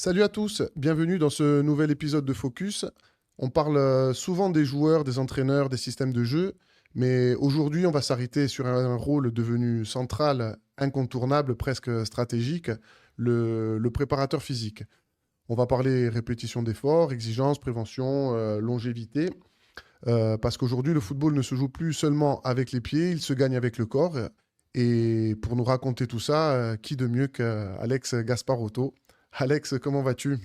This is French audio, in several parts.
Salut à tous, bienvenue dans ce nouvel épisode de Focus. On parle souvent des joueurs, des entraîneurs, des systèmes de jeu, mais aujourd'hui on va s'arrêter sur un rôle devenu central, incontournable, presque stratégique, le préparateur physique. On va parler répétition d'efforts, exigence, prévention, longévité, parce qu'aujourd'hui le football ne se joue plus seulement avec les pieds, il se gagne avec le corps. Et pour nous raconter tout ça, qui de mieux qu'Alex Gasparotto. Alex, comment vas-tu?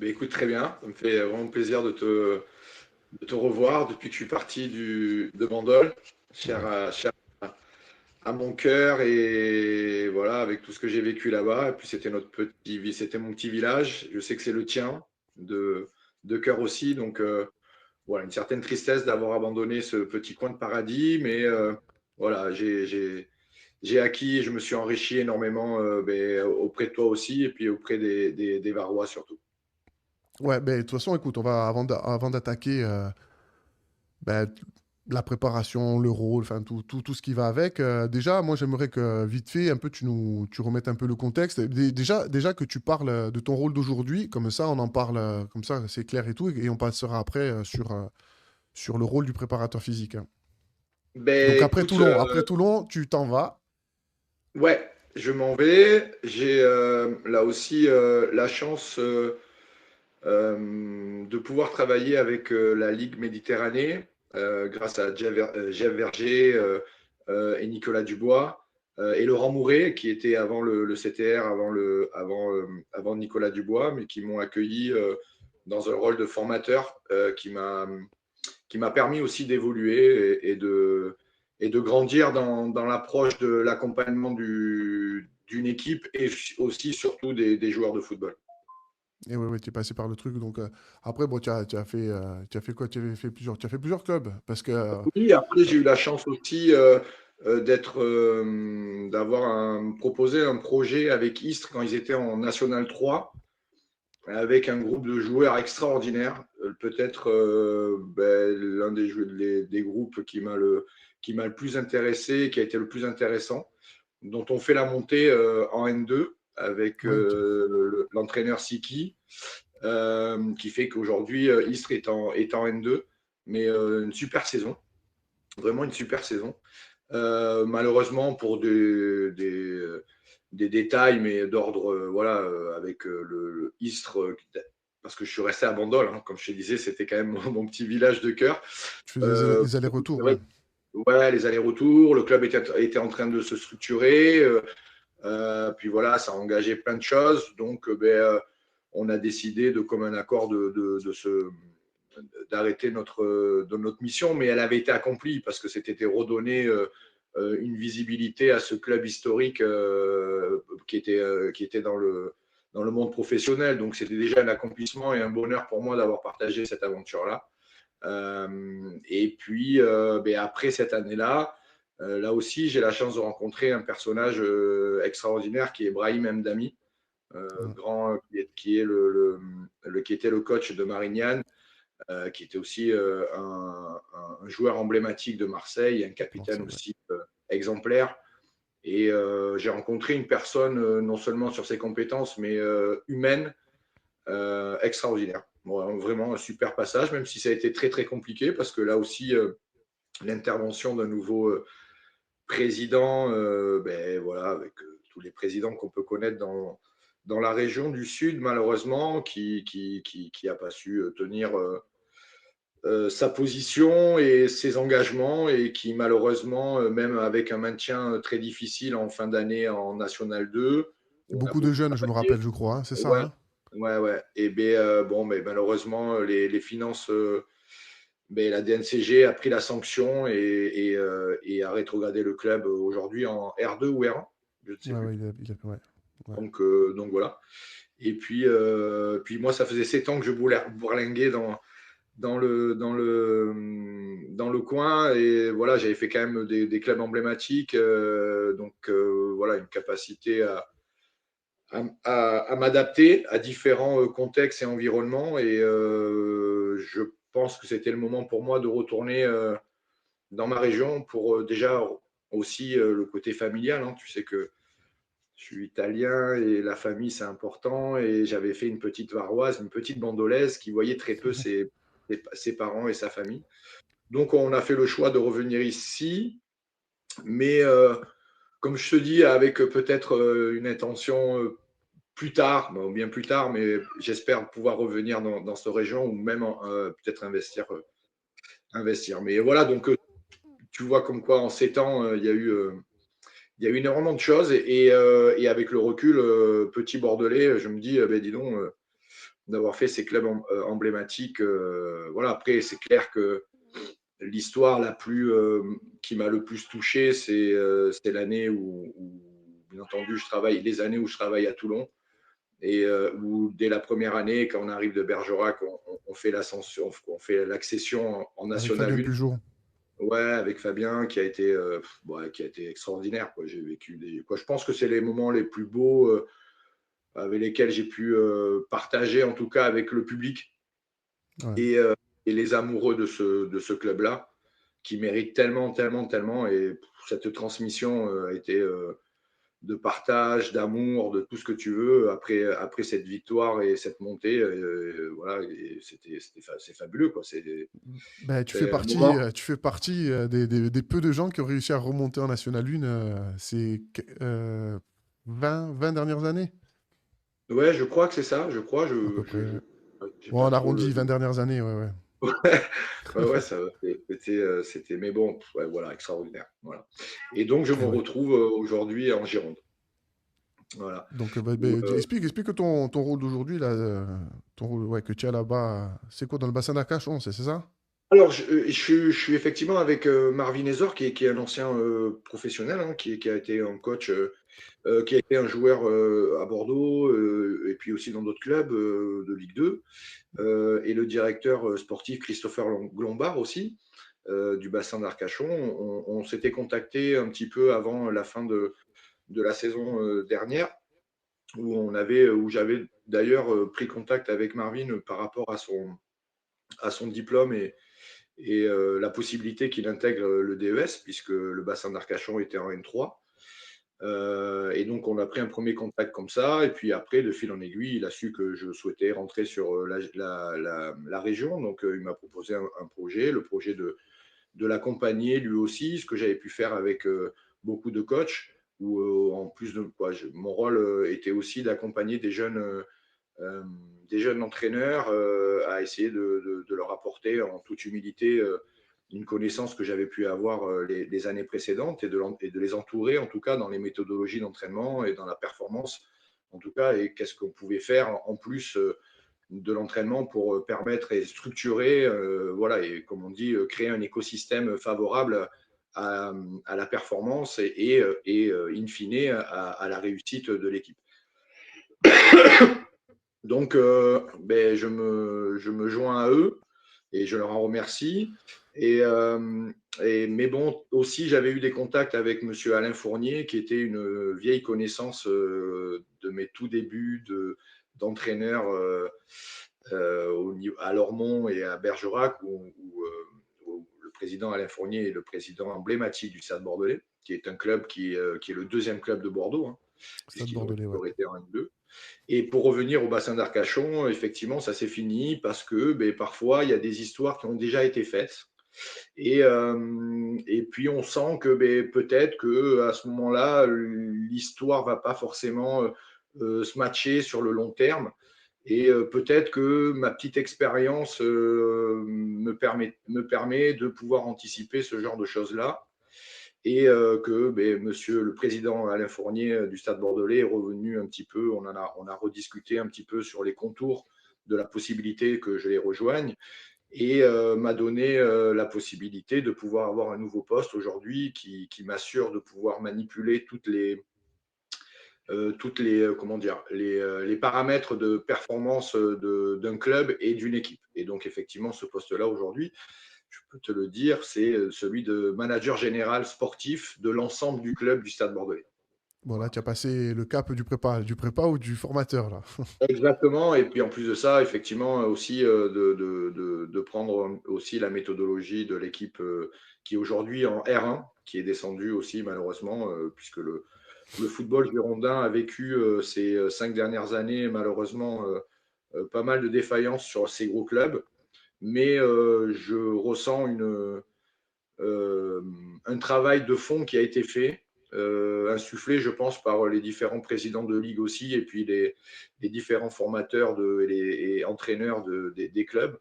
Écoute, très bien. Ça me fait vraiment plaisir de te revoir depuis que je suis parti de Bandol, cher à mon cœur et voilà, avec tout ce que j'ai vécu là-bas. Et puis c'était mon petit village. Je sais que c'est le tien, de, de cœur aussi. Donc voilà, une certaine tristesse d'avoir abandonné ce petit coin de paradis, mais voilà, j'ai acquis et je me suis enrichi énormément auprès de toi aussi et puis auprès des Varois surtout. Ouais, ben, de toute façon, écoute, avant d'attaquer ben, la préparation, le rôle, enfin tout ce qui va avec, déjà, moi j'aimerais que vite fait, un peu, tu remettes un peu le contexte. Déjà que tu parles de ton rôle d'aujourd'hui, comme ça on en parle, comme ça c'est clair et tout, et on passera après sur le rôle du préparateur physique, hein. Donc Écoute, après Toulon, tu t'en vas. ouais, je m'en vais. J'ai là aussi la chance de pouvoir travailler avec la Ligue Méditerranée grâce à Jeff Verger et Nicolas Dubois et Laurent Mouret qui était avant le CTR, avant Nicolas Dubois, mais qui m'ont accueilli dans un rôle de formateur qui m'a permis aussi d'évoluer et de grandir dans l'approche de l'accompagnement d'une équipe et aussi surtout des joueurs de football. Et ouais, ouais, tu es passé par le truc. Donc après, bon, tu as fait quoi? Tu as fait plusieurs clubs. Parce que Oui, après j'ai eu la chance aussi proposé un projet avec Istres quand ils étaient en National 3 avec un groupe de joueurs extraordinaires, peut-être l'un des groupes qui m'a le plus intéressé, qui a été le plus intéressant, dont on fait la montée en N2 avec ouais, l'entraîneur Siki, qui fait qu'aujourd'hui Istres est en N2, mais une super saison, vraiment une super saison. Malheureusement, pour des détails, mais d'ordre, voilà, avec le Istres, parce que je suis resté à Bandol, hein, comme je te disais, c'était quand même mon petit village de cœur. tu faisais Euh, les allers-retours, c'est ouais. vrai, ouais, les allers-retours, le club était en train de se structurer, puis voilà, ça a engagé plein de choses, donc on a décidé de commun accord d'arrêter notre mission, mais elle avait été accomplie parce que c'était redonné une visibilité à ce club historique qui était dans le monde professionnel. Donc c'était déjà un accomplissement et un bonheur pour moi d'avoir partagé cette aventure-là. Et puis après cette année-là, là aussi, j'ai la chance de rencontrer un personnage extraordinaire qui est Brahim Mdami, Ouais, qui était le coach de Marignane, qui était aussi un joueur emblématique de Marseille, un capitaine Marseille, ouais. aussi exemplaire. Et j'ai rencontré une personne, non seulement sur ses compétences, mais humaine, extraordinaire. Bon, vraiment un super passage, même si ça a été très très compliqué, parce que là aussi, l'intervention d'un nouveau président, voilà, avec tous les présidents qu'on peut connaître dans la région du Sud, malheureusement, qui a pas su tenir sa position et ses engagements et qui malheureusement, même avec un maintien très difficile en fin d'année en National 2, où on a Beaucoup de beaucoup jeunes, je me travaillé. rappelle, je crois, hein, c'est ça, Ouais, hein? ouais, ouais. Et bon, mais malheureusement, les finances, la DNCG a pris la sanction et a rétrogradé le club aujourd'hui en R2 ou R1, je ne sais Ouais, plus. ouais, ouais, ouais. Donc voilà. Et puis moi, ça faisait 7 ans que je bourlinguais dans le coin. Et voilà, j'avais fait quand même des clubs emblématiques. Donc voilà, une capacité à m'adapter à différents contextes et environnements. Et je pense que c'était le moment pour moi de retourner dans ma région pour déjà aussi le côté familial, hein. Tu sais que Je suis italien et la famille, c'est important. Et j'avais fait une petite varoise, une petite bandolaise qui voyait très peu ses parents et sa famille. Donc, on a fait le choix de revenir ici. Mais comme je te dis, avec peut-être une intention plus tard, bon, bien plus tard, mais j'espère pouvoir revenir dans cette région ou même peut-être investir. Mais voilà, donc tu vois comme quoi en 7 ans, il y a eu énormément de choses et avec le recul, petit Bordelais, je me dis, ben, dis donc, d'avoir fait ces clubs emblématiques. Voilà, après, c'est clair que l'histoire qui m'a le plus touché, c'est l'année bien entendu, les années où je travaille à Toulon et où dès la première année, quand on arrive de Bergerac, on fait l'ascension, on fait l'accession en Avec National Fabien 1. Pujour. Ouais, avec Fabien, qui a été extraordinaire, quoi. J'ai vécu quoi. Je pense que c'est les moments les plus beaux avec lesquels j'ai pu partager, en tout cas avec le public Ouais. et les amoureux de ce club-là, qui méritent tellement, tellement, tellement. Et cette transmission a été de partage, d'amour, de tout ce que tu veux après cette victoire et cette montée. Voilà, et c'est fabuleux, quoi. Ben, C'est un moment. tu fais partie des peu de gens qui ont réussi à remonter en National 1 20 dernières années, Ouais, je crois que c'est ça. Je crois. à peu près. Ouais. J'ai Bon, pas on trop le. arrondit 20 dernières années, ouais, ouais. Ouais, ouais, c'était, mais bon, ouais, voilà, extraordinaire. Voilà. Et donc, je Et me ouais. retrouve aujourd'hui en Gironde. Voilà. Donc, Où, explique ton rôle d'aujourd'hui, là, ton rôle ouais, que tu as là-bas. C'est quoi, dans le bassin d'Arcachon, c'est ça? Alors, je suis effectivement avec Marvin Ezor, qui est un ancien professionnel, hein, qui a été un coach, qui a été un joueur à Bordeaux, et puis aussi dans d'autres clubs de Ligue 2, et le directeur sportif Christopher Glombard aussi, du bassin d'Arcachon. On s'était contacté un petit peu avant la fin de la saison dernière, où j'avais d'ailleurs pris contact avec Marvin par rapport à son diplôme et la possibilité qu'il intègre le DES, puisque le bassin d'Arcachon était en N3. Et donc, on a pris un premier contact comme ça. Et puis après, de fil en aiguille, il a su que je souhaitais rentrer sur la région. Donc, il m'a proposé un projet, le projet de l'accompagner lui aussi, ce que j'avais pu faire avec beaucoup de coachs, où en plus de quoi, mon rôle était aussi d'accompagner euh, des jeunes entraîneurs à essayer de leur apporter en toute humilité une connaissance que j'avais pu avoir les années précédentes et de les entourer en tout cas dans les méthodologies d'entraînement et dans la performance en tout cas et qu'est-ce qu'on pouvait faire en plus de l'entraînement pour permettre et structurer voilà et comme on dit créer un écosystème favorable à la performance et in fine à la réussite de l'équipe. Donc, je me joins à eux et je leur en remercie. Mais bon, aussi, j'avais eu des contacts avec Monsieur Alain Fournier, qui était une vieille connaissance de mes tout débuts d'entraîneur à Lormont et à Bergerac, où le président Alain Fournier est le président emblématique du Stade Bordelais, qui est un club qui est le deuxième club de Bordeaux, hein, Stade puisqu'ils ont Bordelais, ouais. toujours été en N2. Et pour revenir au bassin d'Arcachon, effectivement, ça s'est fini parce que parfois, il y a des histoires qui ont déjà été faites. Et puis, on sent que peut-être qu'à ce moment-là, l'histoire ne va pas forcément se matcher sur le long terme. Et peut-être que ma petite expérience me permet de pouvoir anticiper ce genre de choses-là et que monsieur le président Alain Fournier du Stade Bordelais est revenu un petit peu, on a rediscuté un petit peu sur les contours de la possibilité que je les rejoigne et m'a donné la possibilité de pouvoir avoir un nouveau poste aujourd'hui qui m'assure de pouvoir manipuler comment dire, les paramètres de performance d'un club et d'une équipe. Et donc effectivement, ce poste-là aujourd'hui, je peux te le dire, c'est celui de manager général sportif de l'ensemble du club du Stade Bordelais. Bon, là, Voilà. tu as passé le cap du prépa ou du formateur, là. Exactement. Et puis en plus de ça, effectivement, aussi de prendre aussi la méthodologie de l'équipe qui est aujourd'hui en R1, qui est descendue aussi malheureusement, puisque le football girondin a vécu ces 5 dernières années, malheureusement, pas mal de défaillances sur ces gros clubs. Mais je ressens un travail de fond qui a été fait, insufflé, je pense, par les différents présidents de ligue aussi, et puis les différents formateurs et entraîneurs des clubs,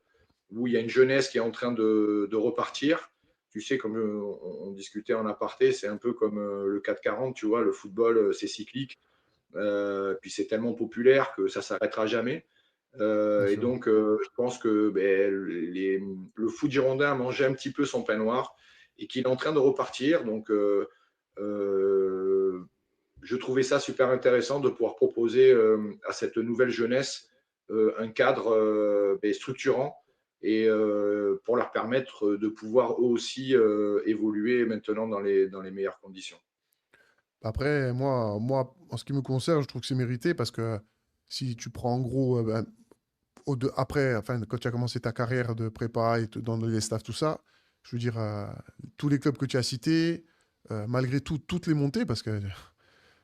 où il y a une jeunesse qui est en train de repartir. Tu sais, comme on discutait en aparté, c'est un peu comme le 4-40, tu vois, le football, c'est cyclique, puis c'est tellement populaire que ça ne s'arrêtera jamais. Bien Et sûr. donc, je pense que ben, le foot girondin a mangé un petit peu son pain noir et qu'il est en train de repartir. Donc, euh, je trouvais ça super intéressant de pouvoir proposer à cette nouvelle jeunesse un cadre ben, structurant et pour leur permettre de pouvoir eux aussi évoluer maintenant dans les meilleures conditions. Après, moi, en ce qui me concerne, je trouve que c'est mérité parce que si tu prends en gros, ben, après, enfin, quand tu as commencé ta carrière de prépa et dans les staffs, tout ça, je veux dire, tous les clubs que tu as cités, malgré tout, toutes les montées, parce que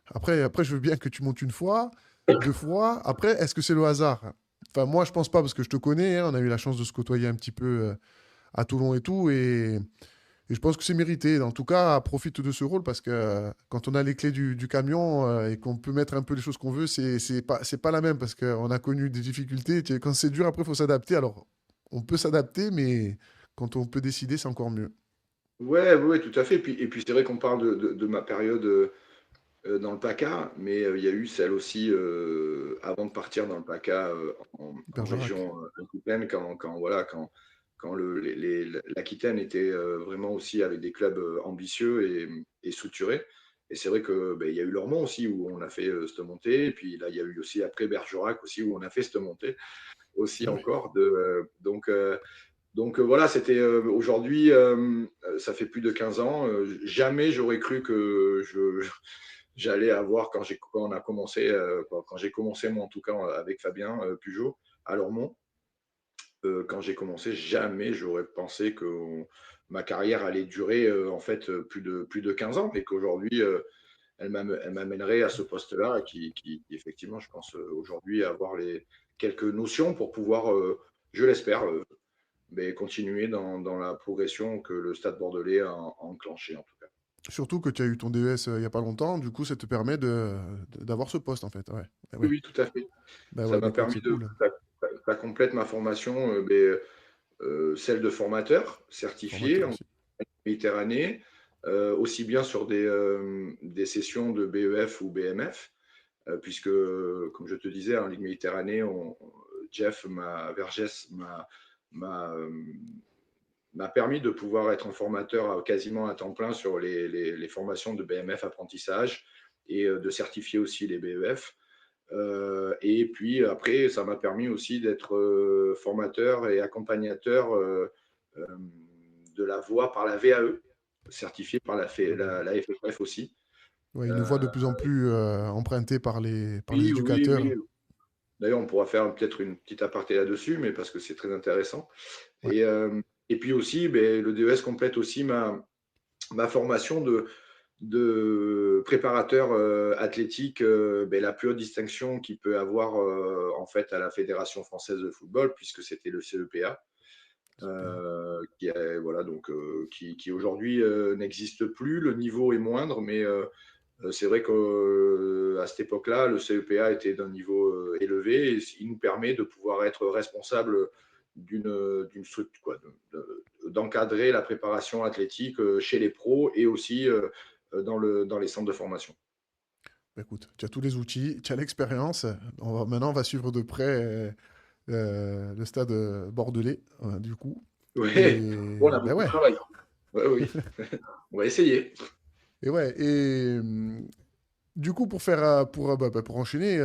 après, je veux bien que tu montes une fois, deux fois. Après, est-ce que c'est le hasard? Enfin, moi, je pense pas, parce que je te connais, hein, on a eu la chance de se côtoyer un petit peu à Toulon et tout, et je pense que c'est mérité. En tout cas, profite de ce rôle parce que quand on a les clés du camion et qu'on peut mettre un peu les choses qu'on veut, c'est pas la même parce qu'on a connu des difficultés. Quand c'est dur, après, il faut s'adapter. Alors, on peut s'adapter, mais quand on peut décider, c'est encore mieux. Ouais, ouais, tout à fait. Et puis c'est vrai qu'on parle de ma période dans le PACA, mais il y a eu celle aussi avant de partir dans le PACA en Bergerac. région Aquitaine, voilà, quand l'Aquitaine était vraiment aussi avec des clubs ambitieux et structurés. Et c'est vrai que ben, il y a eu Lormont aussi où on a fait cette montée, et puis là il y a eu aussi après Bergerac aussi où on a fait cette montée aussi Ah oui. encore. Donc voilà, c'était aujourd'hui, ça fait plus de 15 ans. Jamais j'aurais cru que j'allais avoir, quand on a commencé, quand j'ai commencé, moi en tout cas, avec Fabien Pujol à Lormont, quand j'ai commencé, jamais j'aurais pensé que ma carrière allait durer en fait plus de 15 ans, et qu'aujourd'hui, elle m'amènerait à ce poste-là qui, effectivement, je pense aujourd'hui avoir quelques notions pour pouvoir, je l'espère, mais continuer dans la progression que le Stade Bordelais a enclenchée en tout cas. Surtout que tu as eu ton DES il n'y a pas longtemps, du coup, ça te permet d'avoir ce poste, en fait. Ouais. Eh Oui, ouais. oui, tout à fait. Bah Ça ouais, bah m'a écoute, permis c'est de cool. ça complète ma formation, celle de formateur certifié Formateur en aussi. Méditerranée, aussi bien sur des sessions de BEF ou BMF, puisque, comme je te disais, en Ligue Méditerranée, Vergès m'a, euh, m'a permis de pouvoir être un formateur quasiment à temps plein sur les formations de BMF apprentissage et de certifier aussi les BEF. Et puis après, ça m'a permis aussi d'être formateur et accompagnateur de la voix par la VAE, certifié par la FFF aussi. Ouais, une voix Euh, de plus en plus empruntée par les oui, oui, éducateurs. oui. D'ailleurs, on pourra faire peut-être une petite aparté là-dessus, mais parce que c'est très intéressant. Ouais. Et puis aussi, ben, le DES complète aussi ma formation de préparateur athlétique, ben, la plus haute distinction qu'il peut avoir en fait à la Fédération française de football, puisque c'était le CEPA, Super. voilà, donc, qui aujourd'hui n'existe plus. Le niveau est moindre, mais c'est vrai qu'à cette époque-là, le CEPA était d'un niveau élevé et il nous permet de pouvoir être responsable d'une structure, quoi, d'encadrer la préparation athlétique chez les pros et aussi dans les centres de formation. Bah, écoute, tu as tous les outils, tu as l'expérience. Maintenant, on va suivre de près le stade bordelais, du coup. Oui, bon, on Et a ben beaucoup de ouais. travail. Oui, oui, on va essayer. Et ouais. Et du coup, pour enchaîner,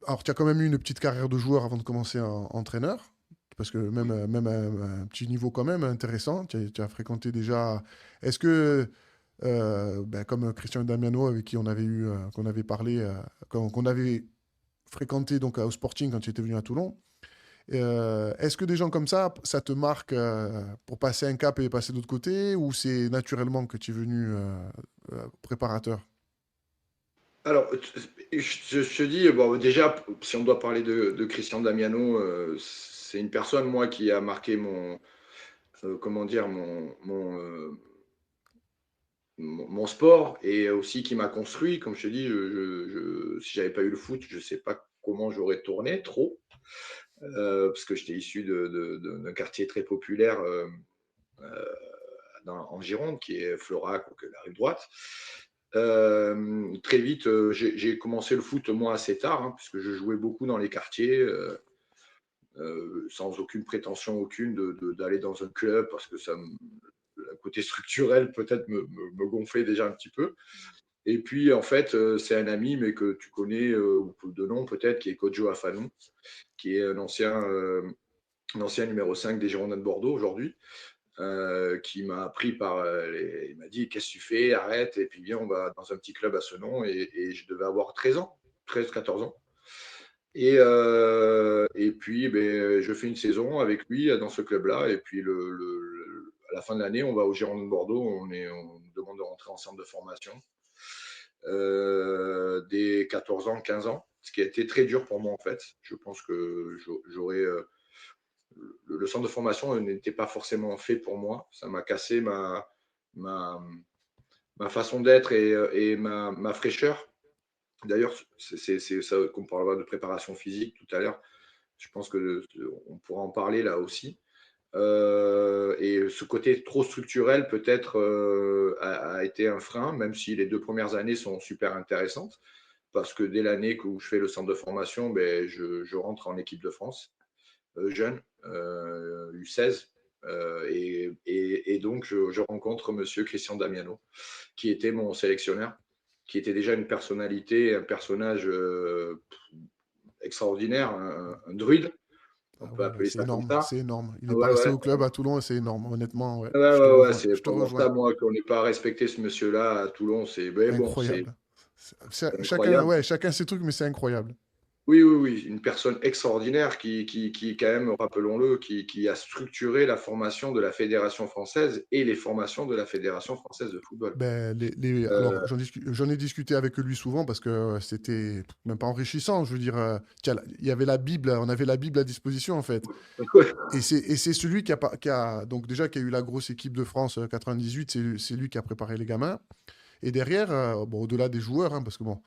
alors tu as quand même eu une petite carrière de joueur avant de commencer en entraîneur, parce que Oui. même un petit niveau quand même intéressant. Tu as fréquenté déjà. Est-ce que comme Christian Damiano avec qui qu'on avait parlé, qu'on avait fréquenté donc au Sporting quand tu étais venu à Toulon. Est-ce que des gens comme ça te marque pour passer un cap et passer de l'autre côté, ou c'est naturellement que tu es venu préparateur? Alors, je te dis, bon, déjà, si on doit parler de Christian Damiano, c'est une personne, moi, qui a marqué comment dire, mon sport et aussi qui m'a construit. Comme je te dis, si j'avais pas eu le foot, je sais pas comment j'aurais tourné trop, parce que j'étais issu d'un quartier très populaire euh, en Gironde, qui est Florac, donc la rive droite. Très vite, j'ai commencé le foot, moi, assez tard, hein, puisque je jouais beaucoup dans les quartiers, sans aucune prétention aucune d'aller dans un club, parce que le côté structurel peut-être me gonflait déjà un petit peu. Et puis, en fait, c'est un ami, mais que tu connais de nom peut-être, qui est Kodjo Afanou, qui est un ancien numéro 5 des Girondins de Bordeaux aujourd'hui, qui m'a pris il m'a dit, qu'est-ce que tu fais, arrête, et puis viens, on va dans un petit club à ce nom, et je devais avoir 13 ans, 13-14 ans. Et puis, ben, je fais une saison avec lui dans ce club-là, et puis à la fin de l'année, on va au Girondins de Bordeaux, on demande de rentrer en centre de formation dès 14 ans, 15 ans, ce qui a été très dur pour moi en fait. Je pense que j'aurais le centre de formation n'était pas forcément fait pour moi. Ça m'a cassé ma, ma façon d'être et ma fraîcheur. D'ailleurs, c'est ça qu'on parlera de préparation physique tout à l'heure. Je pense qu'on pourra en parler là aussi. Et ce côté trop structurel peut-être a été un frein, même si les 2 premières années sont super intéressantes, parce que dès l'année où je fais le centre de formation, ben, je rentre en équipe de France jeune, U16. Et donc, je rencontre monsieur Christian Damiano, qui était mon sélectionneur, qui était déjà une personnalité, un personnage extraordinaire, un druide, on Ah peut ouais, ouais, appeler c'est ça comme énorme, ça. c'est énorme. Il Ah n'est ouais, pas resté ouais. au club à Toulon et c'est énorme, honnêtement, ouais. Ouais, ouais, ouais, c'est Je te pendant rejoins. ça, moi, qu'on n'ait pas respecté ce monsieur-là à Toulon, c'est mais bon, Incroyable. Chacun, incroyable. ouais, chacun ses trucs, mais c'est incroyable. Oui, oui, oui, une personne extraordinaire qui quand même, rappelons-le, qui a structuré la formation de la Fédération française et les formations de la Fédération française de football. Ben, alors, Euh, j'en ai discuté avec lui souvent parce que c'était même pas enrichissant. Je veux dire, tiens, il y avait la Bible, on avait la Bible à disposition en fait. Et c'est celui donc déjà qui a eu la grosse équipe de France 98, c'est lui qui a préparé les gamins. Et derrière, bon, au-delà des joueurs, hein, parce que bon,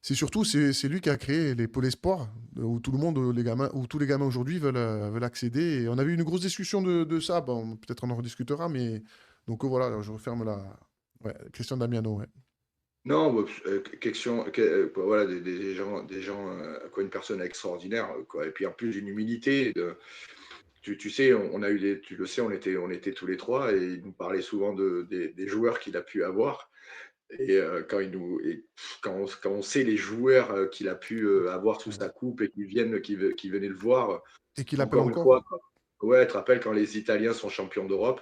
c'est lui qui a créé les pôles sports où tout le monde, les gamins, où tous les gamins aujourd'hui veulent accéder. Et on avait eu une grosse discussion de ça. Bon, peut-être on en rediscutera, mais donc voilà, je referme la. Ouais, Christian Damiano, ouais. non, bah, voilà, des gens quoi, une personne extraordinaire, quoi. Et puis en plus une humilité. Tu sais, on a eu tu le sais, on était tous les trois et il nous parlait souvent des joueurs qu'il a pu avoir. Et quand on sait les joueurs qu'il a pu avoir sous sa coupe et qui venaient le voir, Et qu'il appelle encore une encore. fois, ouais, tu te rappelles quand les Italiens sont champions d'Europe,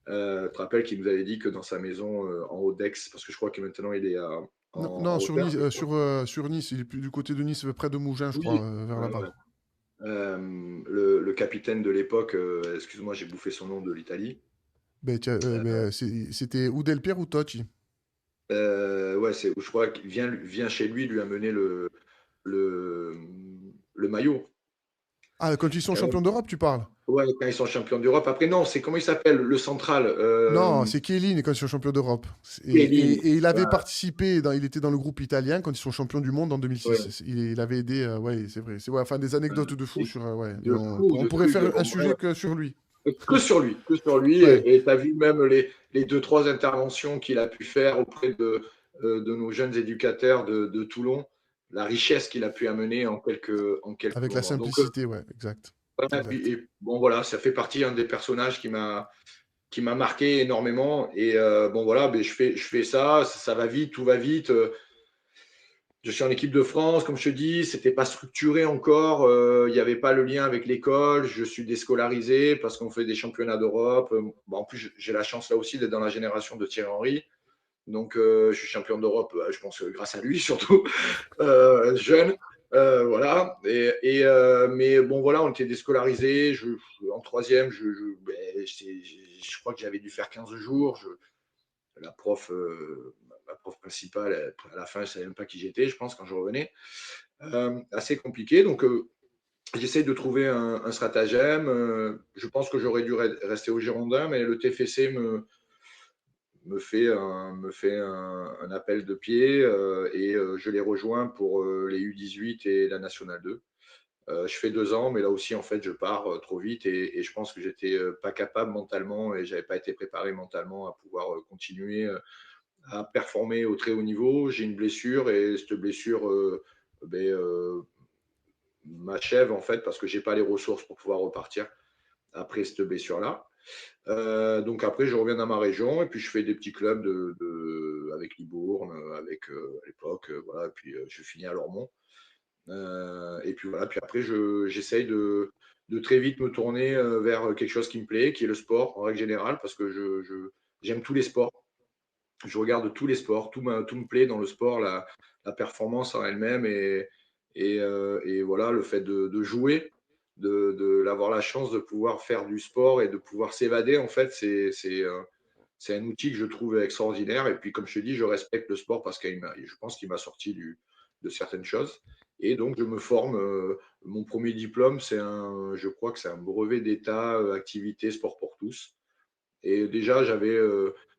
tu te rappelles qu'il nous avait dit que dans sa maison en Haut-d'Aix, parce que je crois que maintenant il est Non, en non, sur hauteur, Nice, je crois. sur Nice, il est plus du côté de Nice, près de Mougins, je Oui, crois, vers ouais, là-bas. ouais. Le capitaine de l'époque, excuse-moi, j'ai bouffé son nom de l'Italie. Ben, tiens, c'était ou Del Piero ou Totti. Ouais, je crois qu'il vient chez lui lui amener le, le maillot. Ah, quand ils sont Quand même. champions d'Europe, tu parles? Ouais, quand ils sont champions d'Europe. Après, non, c'est comment il s'appelle, le central Non, c'est Chiellini quand ils sont champions d'Europe. Et, Chiellini. et il avait Voilà, participé, il était dans le groupe italien quand ils sont champions du monde en ouais. 2006. Il avait aidé, ouais, c'est vrai. Ouais, enfin, des anecdotes de fou Et sur, ouais. de fou, On de pourrait trucs. faire un Bon, sujet que sur lui. que sur lui, que sur lui. Ouais. Et tu as vu même les deux, trois interventions qu'il a pu faire auprès de nos jeunes éducateurs de Toulon, la richesse qu'il a pu amener en quelques Avec la moments. Donc, simplicité, ouais, exact. voilà, Exact. bon, voilà, ça fait partie des personnages qui m'a marqué énormément. Et bon, voilà, ben, je fais ça va vite, tout va vite. Je suis en équipe de France, comme je te dis, c'était pas structuré encore. Il n'y avait pas le lien avec l'école. Je suis déscolarisé parce qu'on fait des championnats d'Europe. Bon, en plus, j'ai la chance là aussi d'être dans la génération de Thierry Henry. Donc, je suis champion d'Europe, je pense, grâce à lui surtout, jeune. Voilà. Mais bon, voilà, on était déscolarisé. En troisième, je crois que j'avais dû faire 15 jours. La prof principal, à la fin, je ne savais même pas qui j'étais, je pense, quand je revenais. Assez compliqué. Donc, j'essaye de trouver un stratagème. Je pense que j'aurais dû rester au Girondin, mais le TFC me fait un appel de pied et je les rejoins pour les U18 et la Nationale 2. Je fais 2 ans, mais là aussi, en fait, je pars trop vite et je pense que j'étais pas capable mentalement et j'avais pas été préparé mentalement à pouvoir continuer à performer au très haut niveau. J'ai une blessure et cette blessure ben, m'achève en fait parce que j'ai pas les ressources pour pouvoir repartir après cette blessure-là. Donc après, je reviens dans ma région et puis je fais des petits clubs avec Libourne, avec à l'époque, voilà. Et puis je finis à Lormont. Et puis voilà. Puis après, j'essaye de très vite me tourner vers quelque chose qui me plaît, qui est le sport en règle générale, parce que j'aime tous les sports. Je regarde tous les sports, tout me plaît dans le sport, la performance en elle-même et voilà, le fait de jouer, d'avoir la chance de pouvoir faire du sport et de pouvoir s'évader, en fait, c'est un outil que je trouve extraordinaire. Et puis, comme je te dis, je respecte le sport parce que je pense qu'il m'a sorti de certaines choses. Et donc, je me forme. Mon premier diplôme, je crois que c'est un brevet d'état activité sport pour tous. Et déjà, j'avais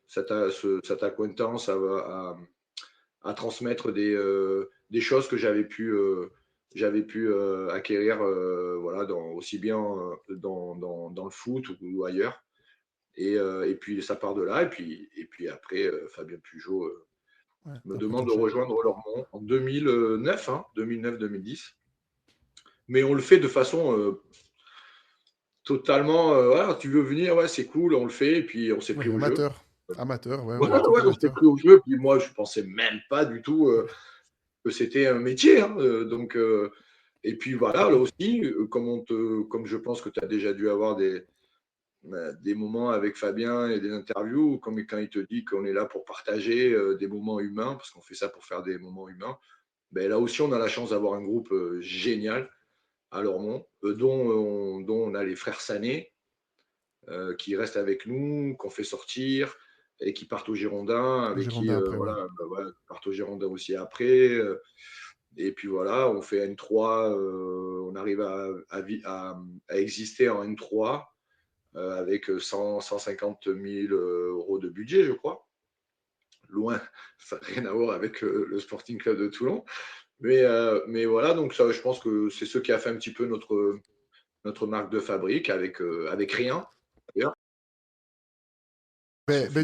cette acquaintance à transmettre des choses que j'avais pu acquérir voilà, aussi bien dans le foot ou ailleurs. Et puis, ça part de là. Et puis après, Fabien Pujol Ouais, me t'as pris demande ton de chèque. rejoindre Lormont en 2009, 2009-2010. Mais on le fait de façon totalement, voilà, tu veux venir, ouais, c'est cool, on le fait. Et puis, on s'est Ouais, pris au jeu. amateur. Amateur, ouais, on est Voilà, tous ouais, on s'est amateurs. pris au jeu. Puis moi, je pensais même pas du tout que c'était un métier, hein, donc, et puis voilà, là aussi, comme je pense que tu as déjà dû avoir des moments avec Fabien et des interviews, comme quand il te dit qu'on est là pour partager des moments humains, parce qu'on fait ça pour faire des moments humains. Ben, là aussi, on a la chance d'avoir un groupe génial à Lormont, dont on a les frères Sané, qui restent avec nous, qu'on fait sortir et qui partent au Girondin, Au avec qui, Girondin après, ouais. voilà, voilà, partent au Girondin aussi après. Et puis voilà, on fait N3, on arrive à exister en N3 avec 150 000 euros de budget, je crois. Loin, ça n'a rien à voir avec le Sporting Club de Toulon. Mais voilà, donc ça, je pense que c'est ce qui a fait un petit peu notre marque de fabrique avec rien, d'ailleurs. Physique.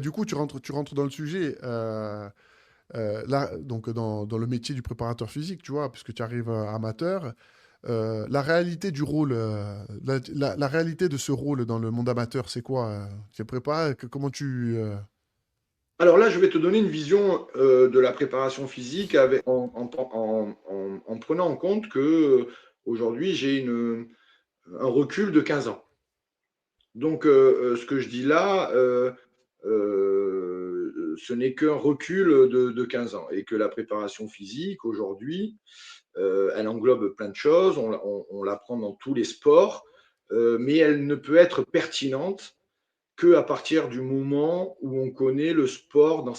Du coup, tu rentres dans le sujet. Là, donc dans le métier du préparateur physique, tu vois, puisque tu arrives amateur. La réalité du rôle, la réalité de ce rôle dans le monde amateur, c'est quoi? Tu es préparé? Comment tu... Alors là, je vais te donner une vision de la préparation physique en prenant en compte que aujourd'hui, j'ai un recul de 15 ans. Donc, ce que je dis là, ce n'est qu'un recul de 15 ans et que la préparation physique, aujourd'hui, elle englobe plein de choses, on l'apprend dans tous les sports, mais elle ne peut être pertinente qu'à partir du moment où on connaît le sport dans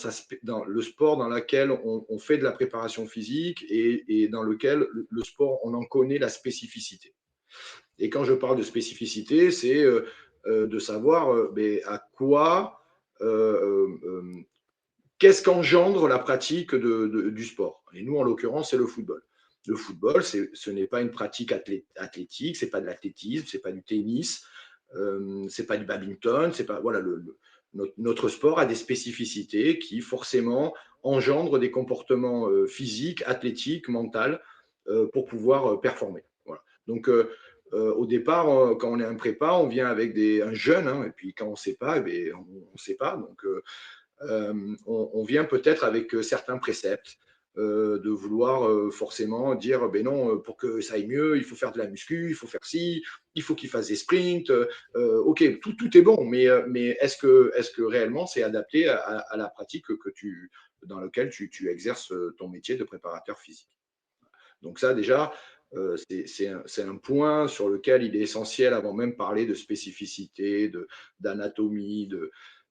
le sport dans lequel on fait de la préparation physique et dans lequel le sport, on en connaît la spécificité. Et quand je parle de spécificité, c'est de savoir à quoi, qu'est-ce qu'engendre la pratique du sport. Et nous, en l'occurrence, c'est le football. Le football, ce n'est pas une pratique athlétique, c'est pas de l'athlétisme, c'est pas du tennis, c'est pas du badminton, c'est pas voilà notre sport a des spécificités qui forcément engendrent des comportements physiques, athlétiques, mentaux pour pouvoir performer. Voilà. Donc au départ, quand on est un prépa, on vient avec un jeune, hein, et puis quand on ne sait pas, on ne sait pas. Donc on vient peut-être avec certains préceptes. De vouloir forcément dire ben non, pour que ça aille mieux, il faut faire de la muscu, il faut faire ci, il faut qu'il fasse des sprints. Ok, tout est bon, mais est-ce que réellement c'est adapté à la pratique dans laquelle tu exerces ton métier de préparateur physique? Donc ça déjà, c'est un point sur lequel il est essentiel, avant même de parler de spécificité, d'anatomie,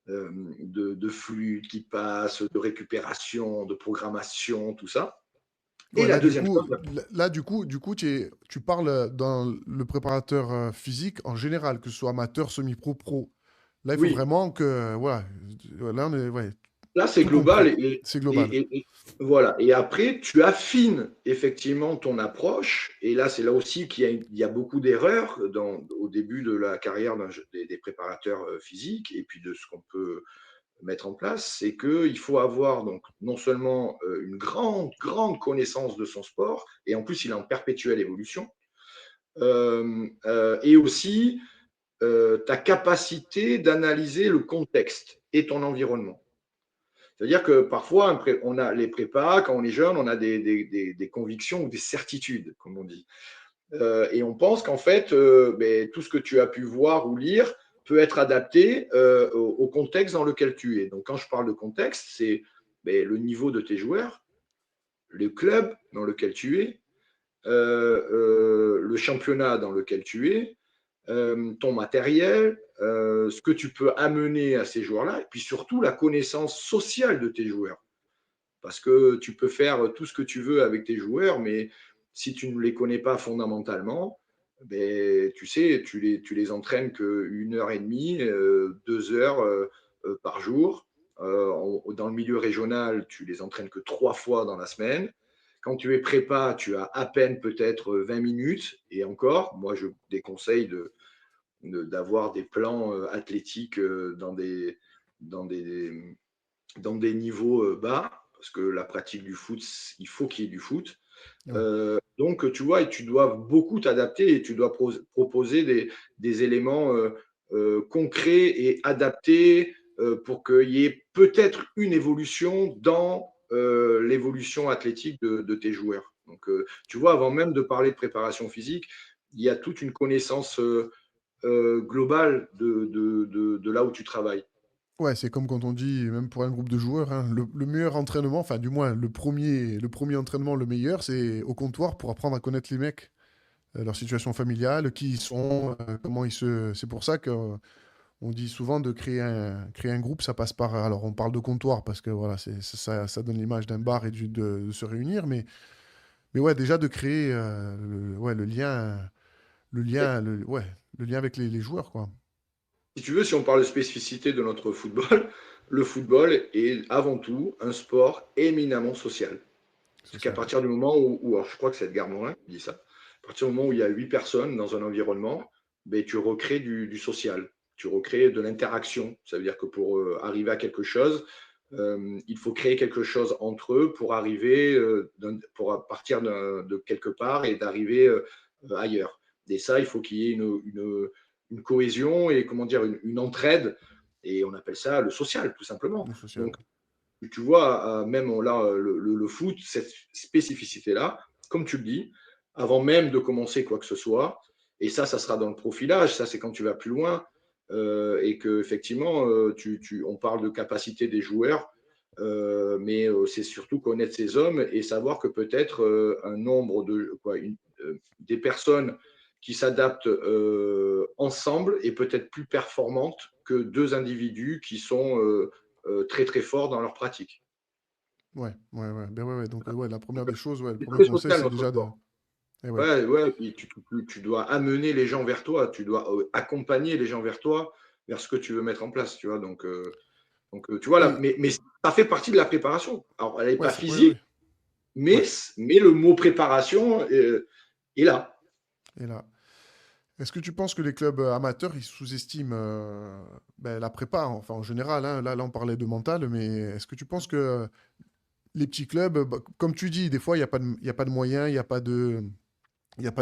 de fluide qui passe, de récupération, de programmation, tout ça. Et Ouais, la là, du deuxième coup, chose, tu parles dans le préparateur physique en général, que ce soit amateur, semi-pro, pro. Là, il faut oui, vraiment que, voilà, là, ouais, là, c'est tout global compris. C'est global. et voilà. Et après, tu affines effectivement ton approche. Et là, c'est là aussi il y a beaucoup d'erreurs au début de la carrière des préparateurs physiques et puis de ce qu'on peut mettre en place. C'est qu'il faut avoir donc non seulement une grande, grande connaissance de son sport, et en plus, il est en perpétuelle évolution, et aussi ta capacité d'analyser le contexte et ton environnement. C'est-à-dire que parfois, on a les prépas, quand on est jeune, on a des convictions ou des certitudes, comme on dit. Et on pense qu'en fait, ben, tout ce que tu as pu voir ou lire peut être adapté au contexte dans lequel tu es. Donc, quand je parle de contexte, c'est ben, le niveau de tes joueurs, le club dans lequel tu es, le championnat dans lequel tu es, ton matériel, ce que tu peux amener à ces joueurs-là, et puis surtout la connaissance sociale de tes joueurs. Parce que tu peux faire tout ce que tu veux avec tes joueurs, mais si tu ne les connais pas fondamentalement, ben, tu sais, tu les entraînes qu'une heure et demie, 2 heures par jour. Dans le milieu régional, tu les entraînes que 3 fois dans la semaine. Quand tu es prépa, tu as à peine peut-être 20 minutes. Et encore, moi, je déconseille d'avoir des plans athlétiques dans des, dans des niveaux bas, parce que la pratique du foot, il faut qu'il y ait du foot. Ouais. Donc, tu vois, et tu dois beaucoup t'adapter et tu dois proposer des éléments concrets et adaptés pour qu'il y ait peut-être une évolution dans l'évolution athlétique de tes joueurs. Donc, tu vois, avant même de parler de préparation physique, il y a toute une connaissance globale de là où tu travailles. Ouais, c'est comme quand on dit, même pour un groupe de joueurs, hein, le meilleur entraînement, enfin, du moins, le premier entraînement, le meilleur, c'est au comptoir pour apprendre à connaître les mecs, leur situation familiale, qui ils sont, comment ils se. C'est pour ça qu'on dit souvent de créer un groupe, ça passe par. Alors, on parle de comptoir parce que voilà, ça donne l'image d'un bar et de se réunir, mais ouais, déjà de créer ouais, ouais, le lien avec les joueurs, quoi. Si tu veux, si on parle de spécificité de notre football, le football est avant tout un sport éminemment social. Parce qu'à Social, ouais. partir du moment alors je crois que c'est Edgar Morin qui dit ça, à partir du moment où il y a 8 personnes dans un environnement, ben, tu recrées du social, tu recrées de l'interaction. Ça veut dire que pour arriver à quelque chose, il faut créer quelque chose entre eux pour arriver, pour partir de quelque part et d'arriver ailleurs. Et ça, il faut qu'il y ait une cohésion et comment dire une entraide. Et on appelle ça le social, tout simplement. Le social. Donc, tu vois, même là, le foot, cette spécificité-là, comme tu le dis, avant même de commencer quoi que ce soit, et ça sera dans le profilage, ça c'est quand tu vas plus loin, et qu'effectivement, on parle de capacité des joueurs, mais c'est surtout connaître ces hommes et savoir que peut-être un nombre des personnes qui s'adaptent ensemble est peut-être plus performante que deux individus qui sont très très forts dans leur pratique. Ouais, ouais, ouais. Ben ouais, ouais. Donc, ouais, la première des choses, ouais, le C'est premier très conseil, social c'est notre déjà de. sport. Eh ouais. Ouais, ouais, et tu dois amener les gens vers toi, tu dois accompagner les gens vers toi, vers ce que tu veux mettre en place, tu vois. Donc tu vois, là, Et mais ça fait partie de la préparation. Alors, elle n'est ouais, pas ouais, ouais. physique, mais, Ouais. mais le mot préparation est là. Et là, est-ce que tu penses que les clubs amateurs, ils sous-estiment ben, la prépa, enfin en général, hein, là, on parlait de mental, mais est-ce que tu penses que les petits clubs, bah, comme tu dis, des fois, il y a pas de moyens, il y a pas de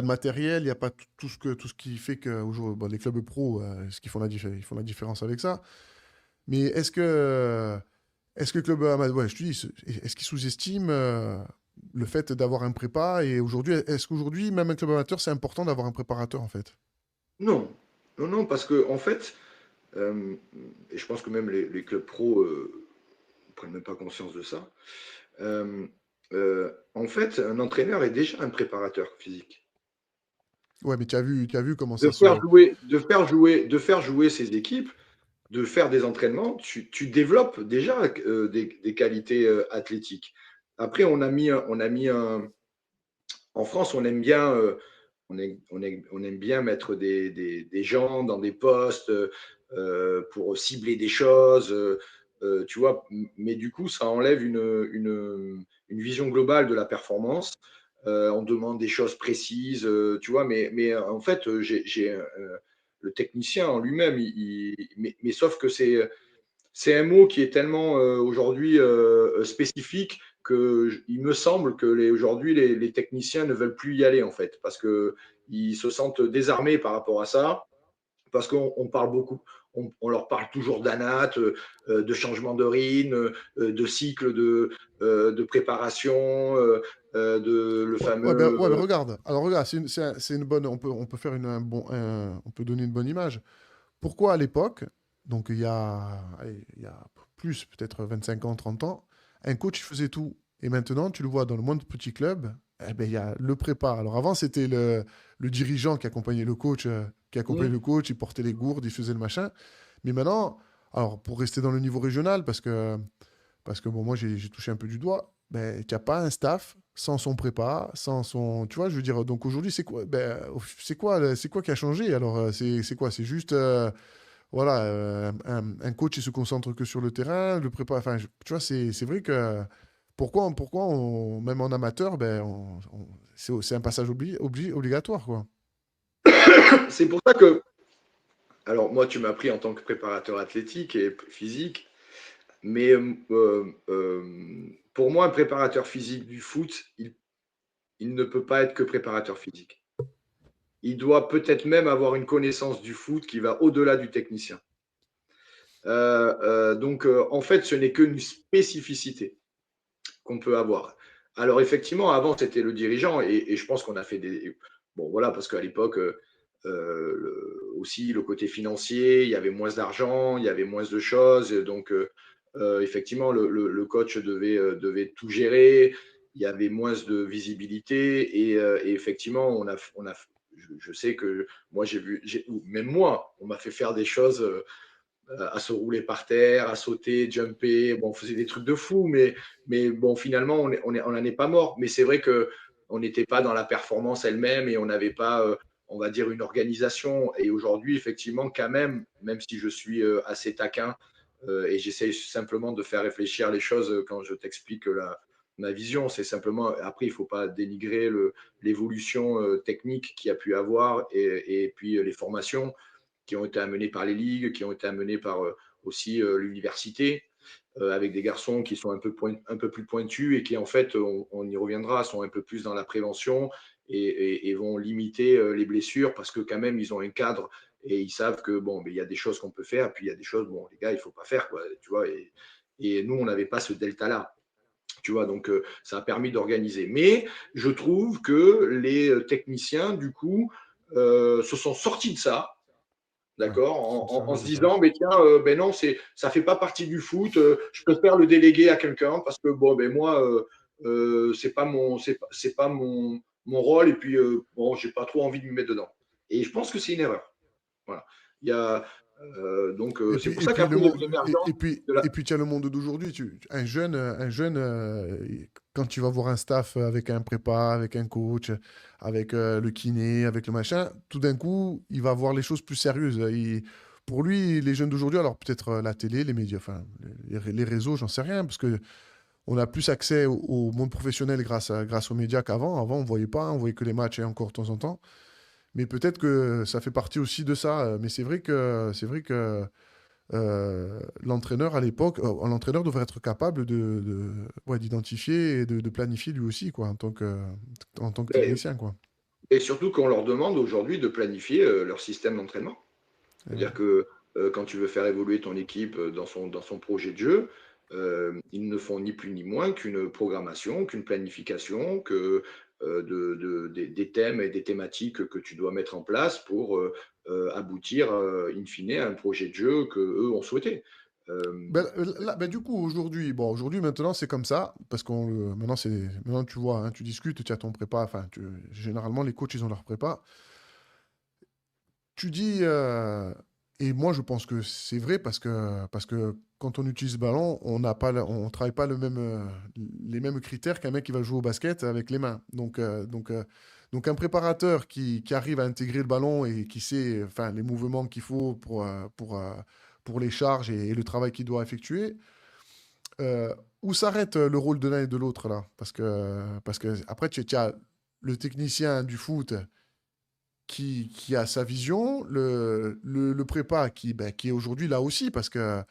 matériel, il n'y a pas tout ce qui fait que bon, les clubs pro, ce qu'ils font ils font la différence avec ça. Mais est-ce que le club amateur, ouais, je te dis, est-ce qu'ils sous-estiment le fait d'avoir un prépa et aujourd'hui, est-ce qu'aujourd'hui, même un club amateur, c'est important d'avoir un préparateur en fait? Non, non, non, parce que en fait, et je pense que même les clubs pro ne prennent même pas conscience de ça. euh, En fait, un entraîneur est déjà un préparateur physique. Ouais, mais tu as vu comment De ça faire se. jouer, de faire jouer, de faire jouer ses équipes, de faire des entraînements, tu développes déjà des qualités athlétiques. Après, en France, on aime bien, on aime bien mettre des gens dans des postes pour cibler des choses, tu vois, mais du coup, ça enlève une vision globale de la performance. On demande des choses précises, tu vois, mais en fait, le technicien en lui-même, mais sauf que c'est un mot qui est tellement aujourd'hui spécifique que il me semble que aujourd'hui les techniciens ne veulent plus y aller en fait parce que ils se sentent désarmés par rapport à ça parce qu'on parle beaucoup, on leur parle toujours d'anat, de changement de rythme, de cycle de préparation, de le Ouais, mais fameux. regarde. Alors regarde, c'est une bonne. On peut faire on peut donner une bonne image. Pourquoi à l'époque, donc allez, il y a plus, peut-être 25 ans, 30 ans, un coach il faisait tout. Et maintenant, tu le vois dans le monde de petits clubs, eh ben, il y a le prépa. Alors avant, c'était le dirigeant qui accompagnait le coach, il portait les gourdes, il faisait le machin. Mais maintenant, alors pour rester dans le niveau régional, parce que bon, moi j'ai touché un peu du doigt, ben, tu n'as pas un staff sans son prépa, sans son. Tu vois, je veux dire, donc aujourd'hui, c'est quoi, ben, c'est quoi qui a changé? Alors, c'est quoi? C'est juste. Voilà, un coach, il se concentre que sur le terrain, le prépa. Enfin, tu vois, c'est vrai que même en amateur, ben, c'est un passage obligatoire, quoi. C'est pour ça que, alors moi tu m'as pris en tant que préparateur athlétique et physique. Mais pour moi, un préparateur physique du foot, il ne peut pas être que préparateur physique. Il doit peut-être même avoir une connaissance du foot qui va au-delà du technicien. Donc, en fait, ce n'est qu'une spécificité qu'on peut avoir. Alors, effectivement, avant, c'était le dirigeant et je pense qu'on a fait des. Bon, voilà, parce qu'à l'époque, aussi, le côté financier, il y avait moins d'argent, il y avait moins de choses. Donc, effectivement, le coach devait tout gérer. Il y avait moins de visibilité et effectivement, je sais que moi, même moi, on m'a fait faire des choses à se rouler par terre, à sauter, jumper. Bon, on faisait des trucs de fou, mais bon, finalement, on n'en est pas mort. Mais c'est vrai que on n'était pas dans la performance elle-même et on n'avait pas, on va dire, une organisation. Et aujourd'hui, effectivement, quand même si je suis assez taquin et j'essaye simplement de faire réfléchir les choses quand je t'explique ma vision, c'est simplement, après, il ne faut pas dénigrer l'évolution technique qu'il y a pu avoir et puis les formations qui ont été amenés par les ligues, qui ont été amenés par aussi l'université, avec des garçons qui sont un peu plus pointus et qui, en fait, on y reviendra, sont un peu plus dans la prévention et vont limiter les blessures parce que quand même, ils ont un cadre et ils savent que, bon, il y a des choses qu'on peut faire, puis il y a des choses, bon, les gars, il ne faut pas faire, quoi, tu vois. Et nous, on n'avait pas ce delta-là. Tu vois, donc ça a permis d'organiser. Mais je trouve que les techniciens, du coup, se sont sortis de ça, Ouais, d'accord, ça, en ouais, se je disant, pense. mais tiens, ben non, ça fait pas partie du foot, je préfère le déléguer à quelqu'un parce que bon, ben moi, c'est pas mon rôle et puis bon, j'ai pas trop envie de me mettre dedans. Et je pense que c'est une erreur. Voilà. Il y a, donc c'est pour Et ça puis qu'après il y a eu l'émergence de la. et puis tu as le monde d'aujourd'hui. Un jeune, quand tu vas voir un staff avec un prépa, avec un coach, avec le kiné, avec le machin, tout d'un coup, il va voir les choses plus sérieuses. Pour lui, les jeunes d'aujourd'hui, alors peut-être la télé, les médias, enfin les réseaux, j'en sais rien, parce que on a plus accès au monde professionnel grâce aux médias qu'avant. Avant, on voyait pas, on voyait que les matchs et encore de temps en temps. Mais peut-être que ça fait partie aussi de ça. Mais c'est vrai que l'entraîneur à l'époque, l'entraîneur devrait être capable ouais, d'identifier et de planifier lui aussi, quoi, en tant que Et, technicien, quoi. et surtout qu'on leur demande aujourd'hui de planifier leur système d'entraînement. Et ouais. C'est-à-dire que quand tu veux faire évoluer ton équipe dans son projet de jeu, ils ne font ni plus ni moins qu'une programmation, qu'une planification, que des thèmes et des thématiques que tu dois mettre en place pour aboutir in fine à un projet de jeu que eux ont souhaité. Euh, Ben, du coup, aujourd'hui, maintenant, c'est comme ça, parce maintenant, tu vois, hein, tu discutes, tu as ton prépa, généralement, les coachs, ils ont leur prépa. Tu dis, Et moi, je pense que c'est vrai parce que quand on utilise le ballon, on n'a pas, on travaille pas les mêmes critères qu'un mec qui va jouer au basket avec les mains. Donc un préparateur qui arrive à intégrer le ballon et qui sait enfin, les mouvements qu'il faut pour les charges et le travail qu'il doit effectuer, où s'arrête le rôle de l'un et de l'autre là? Parce que après, tu as le technicien du foot qui a sa vision, le prépa qui est aujourd'hui là aussi parce qu'il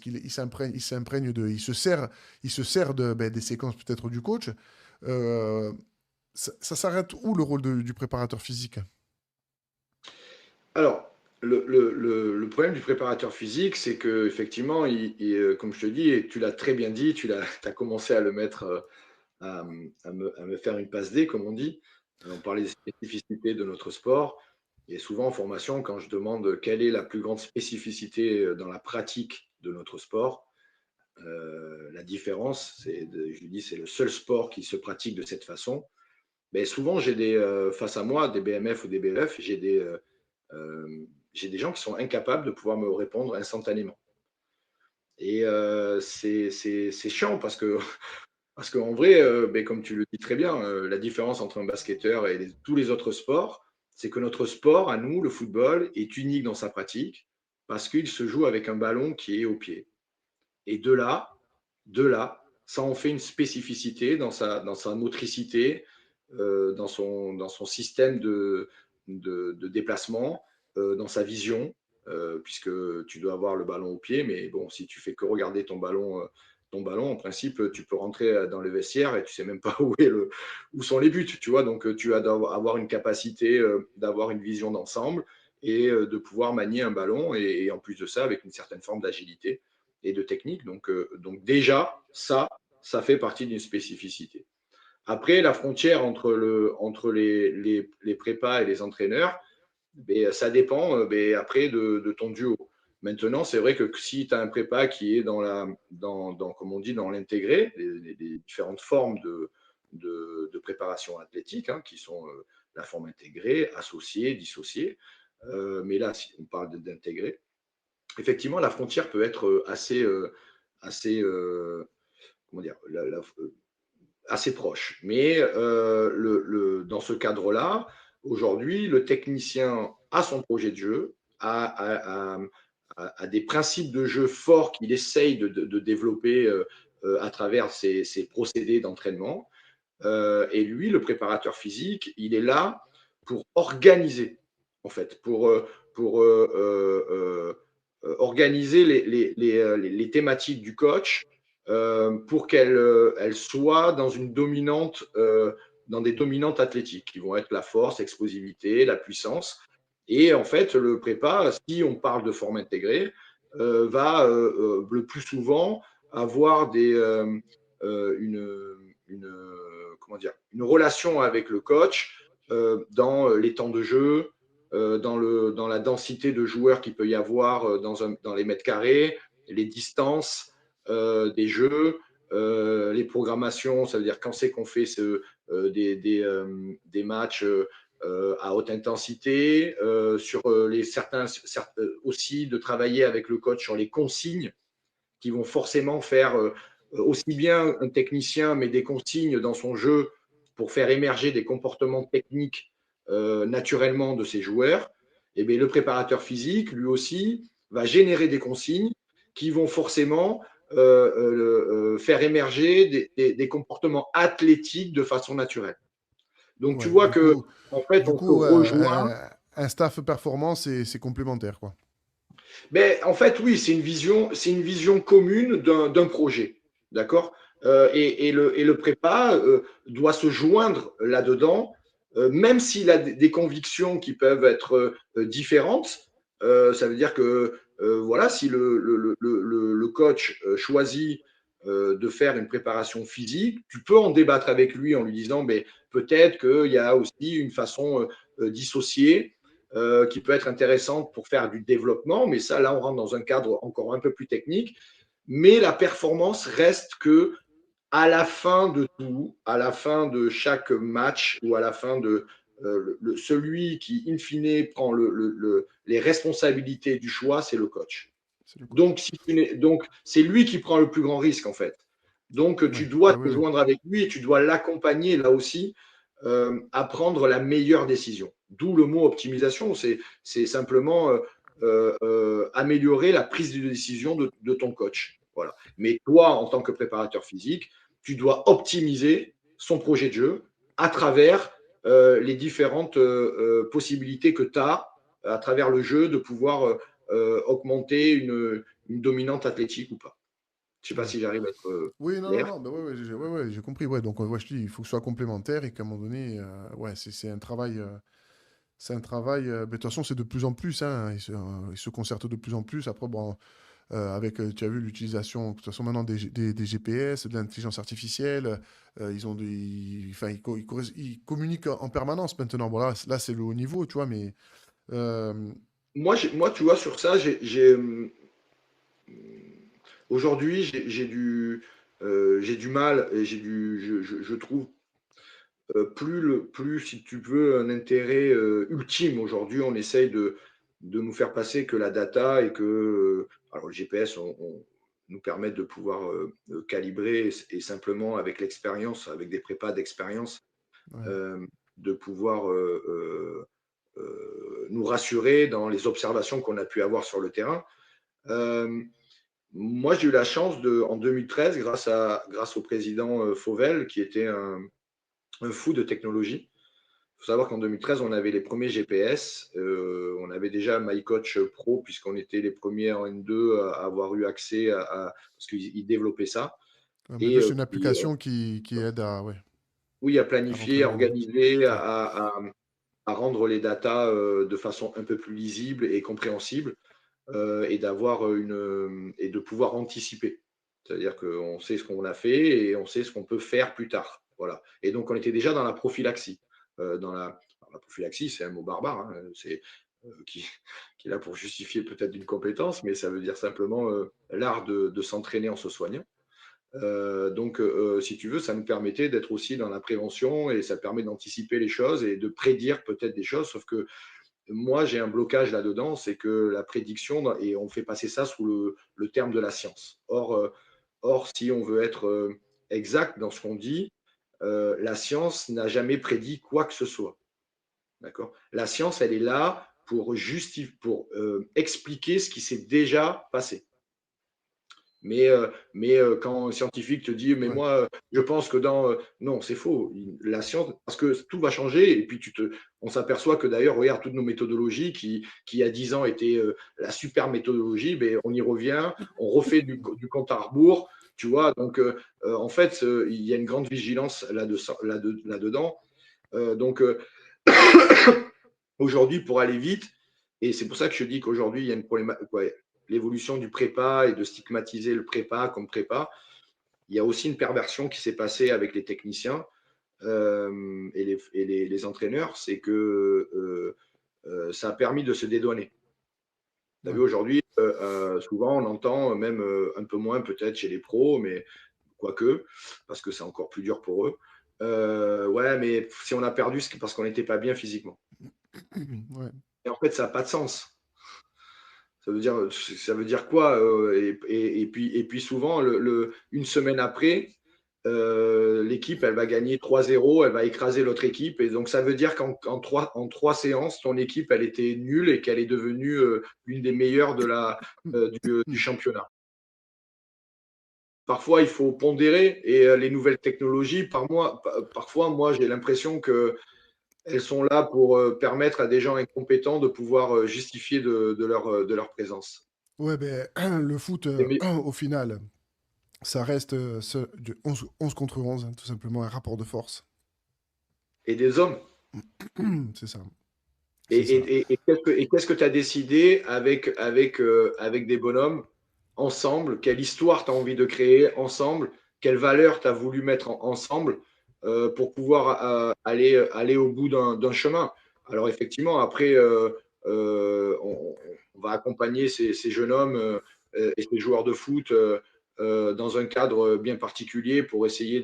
il s'imprègne de, il se sert des séquences peut-être du coach. Euh, ça s'arrête où le rôle du préparateur physique? Alors, le problème du préparateur physique, c'est que effectivement, comme je te dis, et tu l'as très bien dit, as commencé à le mettre, à me faire une passe D, comme on dit. On parlait des spécificités de notre sport. Et souvent en formation, quand je demande quelle est la plus grande spécificité dans la pratique de notre sport, la différence, je lui dis, c'est le seul sport qui se pratique de cette façon. Mais souvent, face à moi, des BMF ou des BEF, j'ai des gens qui sont incapables de pouvoir me répondre instantanément. Et c'est chiant parce qu'en vrai, ben, comme tu le dis très bien, la différence entre un basketteur et tous les autres sports, c'est que notre sport, à nous, le football, est unique dans sa pratique parce qu'il se joue avec un ballon qui est au pied. Et de là, ça en fait une spécificité dans sa motricité, dans son système de déplacement, dans sa vision, puisque tu dois avoir le ballon au pied, mais bon, si tu fais que regarder ton ballon, en principe, tu peux rentrer dans le vestiaire et tu sais même pas où sont les buts, tu vois. Donc, tu vas avoir une capacité d'avoir une vision d'ensemble et de pouvoir manier un ballon et en plus de ça, avec une certaine forme d'agilité et de technique. Donc déjà, ça fait partie d'une spécificité. Après, la frontière entre les prépas et les entraîneurs, ben, ça dépend après de ton duo. Maintenant, c'est vrai que si tu as un prépa qui est comme on dit, dans l'intégré, les différentes formes de préparation athlétique, hein, qui sont la forme intégrée, associée, dissociée, mais là, si on parle d'intégré, effectivement, la frontière peut être assez comment dire, assez proche. Mais dans ce cadre-là, aujourd'hui, le technicien a son projet de jeu, a des principes de jeu forts qu'il essaye de développer à travers ses procédés d'entraînement. Et lui, le préparateur physique, il est là pour organiser, en fait, pour organiser les thématiques du coach pour qu'elles soient dans des dominantes athlétiques, qui vont être la force, l'explosivité, la puissance. Et en fait, le prépa, si on parle de forme intégrée, va le plus souvent avoir une, comment dire, une relation avec le coach dans les temps de jeu, dans la densité de joueurs qu'il peut y avoir dans les mètres carrés, les distances des jeux, les programmations, ça veut dire quand c'est qu'on fait des matchs à haute intensité, sur certains aussi de travailler avec le coach sur les consignes qui vont forcément faire aussi bien un technicien, mais des consignes dans son jeu pour faire émerger des comportements techniques naturellement de ses joueurs. Et bien, le préparateur physique, lui aussi, va générer des consignes qui vont forcément faire émerger des comportements athlétiques de façon naturelle. Donc, tu Ouais, vois que, en fait, on se rejoint. un staff performant, c'est complémentaire, quoi. Mais en fait, oui, c'est une vision commune d'un projet, d'accord. Et le prépa doit se joindre là-dedans, même s'il a des convictions qui peuvent être différentes. Ça veut dire que voilà, si le coach choisit de faire une préparation physique, tu peux en débattre avec lui en lui disant, mais peut-être qu'il y a aussi une façon dissociée qui peut être intéressante pour faire du développement, mais ça, là, on rentre dans un cadre encore un peu plus technique. Mais la performance reste que à la fin de tout, à la fin de chaque match ou à la fin celui qui, in fine, prend les responsabilités du choix, c'est le coach. C'est le coach. Donc, c'est lui qui prend le plus grand risque, en fait. Donc, tu Ouais, dois ouais, te ouais, ouais. joindre avec lui et tu dois l'accompagner, là aussi, à prendre la meilleure décision. D'où le mot optimisation, c'est simplement améliorer la prise de décision de ton coach. Voilà. Mais toi, en tant que préparateur physique, tu dois optimiser son projet de jeu à travers les différentes possibilités que tu as à travers le jeu de pouvoir augmenter une dominante athlétique ou pas. Je ne sais pas Ouais. si j'arrive à être Oui, non, non, clair. non, bah ouais, ouais, j'ai compris. Ouais, donc, ouais, je te dis, il faut que ce soit complémentaire et qu'à un moment donné, ouais, c'est un travail. C'est un travail. Mais de toute façon, c'est de plus en plus. Hein, ils se concertent de plus en plus. Après, bon, avec, tu as vu l'utilisation, de toute façon, maintenant des GPS, de l'intelligence artificielle. Ils ont enfin, ils communiquent en permanence maintenant. Bon, là c'est le haut niveau, tu vois, mais. euh, Moi, tu vois, sur ça, aujourd'hui, j'ai du mal et je trouve plus, si tu veux, un intérêt ultime. Aujourd'hui, on essaye de nous faire passer que la data et que alors le GPS nous permet de pouvoir calibrer et simplement avec l'expérience, avec des prépas d'expérience, ouais, euh, de pouvoir nous rassurer dans les observations qu'on a pu avoir sur le terrain. Euh, Moi, j'ai eu la chance en 2013, grâce au président Fauvel, qui était un fou de technologie. Il faut savoir qu'en 2013, on avait les premiers GPS. On avait déjà MyCoach Pro, puisqu'on était les premiers en N2 à avoir eu accès parce qu'ils développaient ça. ouais, mais Et c'est une qui, application qui aide à, ouais, oui, à à planifier, rentrer à les données. organiser, Ouais, à rendre les datas de façon un peu plus lisible et compréhensible, et et de pouvoir anticiper. C'est-à-dire qu'on sait ce qu'on a fait et on sait ce qu'on peut faire plus tard. Voilà. Et donc, on était déjà dans la prophylaxie. La prophylaxie, c'est un mot barbare, hein, qui est là pour justifier peut-être une compétence, mais ça veut dire simplement l'art de s'entraîner en se soignant. Donc, si tu veux, ça nous permettait d'être aussi dans la prévention et ça permet d'anticiper les choses et de prédire peut-être des choses. Sauf que moi, j'ai un blocage là-dedans, c'est que la prédiction, et on fait passer ça sous le terme de la science. Or, si on veut être exact dans ce qu'on dit, la science n'a jamais prédit quoi que ce soit. D'accord. La science, elle est là pour expliquer ce qui s'est déjà passé. Mais quand un scientifique te dit, mais ouais. moi, je pense que non, c'est faux. La science, parce que tout va changer, et puis on s'aperçoit que d'ailleurs, regarde toutes nos méthodologies qui il y a 10 ans étaient la super méthodologie, ben, on y revient, on refait du compte à rebours, tu vois. Donc, en fait, il y a une grande vigilance là-dedans. Donc, aujourd'hui, pour aller vite, et c'est pour ça que je dis qu'aujourd'hui, il y a une problématique, ouais, l'évolution du prépa et de stigmatiser le prépa comme prépa. Il y a aussi une perversion qui s'est passée avec les techniciens et les entraîneurs, c'est que ça a permis de se dédouaner. Tu as vu Ouais. aujourd'hui, souvent on entend, même un peu moins peut-être chez les pros, mais quoique, parce que c'est encore plus dur pour eux. Ouais, mais si on a perdu, c'est parce qu'on n'était pas bien physiquement. Ouais. Et en fait, ça n'a pas de sens. Ça veut dire quoi et puis souvent, une semaine après, l'équipe, elle va gagner 3-0, elle va écraser l'autre équipe. Et donc, ça veut dire en trois séances, ton équipe, elle était nulle et qu'elle est devenue l'une des meilleures du championnat. Parfois, il faut pondérer et les nouvelles technologies, parfois, moi, j'ai l'impression qu'elles sont là pour permettre à des gens incompétents de pouvoir justifier de leur présence. Ouais, ben, le foot, Mais- au final, ça reste du 11 contre 11, hein, tout simplement un rapport de force. Et des hommes. C'est ça. Et, C'est ça. qu'est-ce que tu as décidé avec des bonhommes ensemble? Quelle histoire tu as envie de créer ensemble? Quelle valeur tu as voulu mettre ensemble pour pouvoir aller au bout d'un chemin? Alors effectivement, après, on va accompagner ces jeunes hommes et ces joueurs de foot dans un cadre bien particulier pour essayer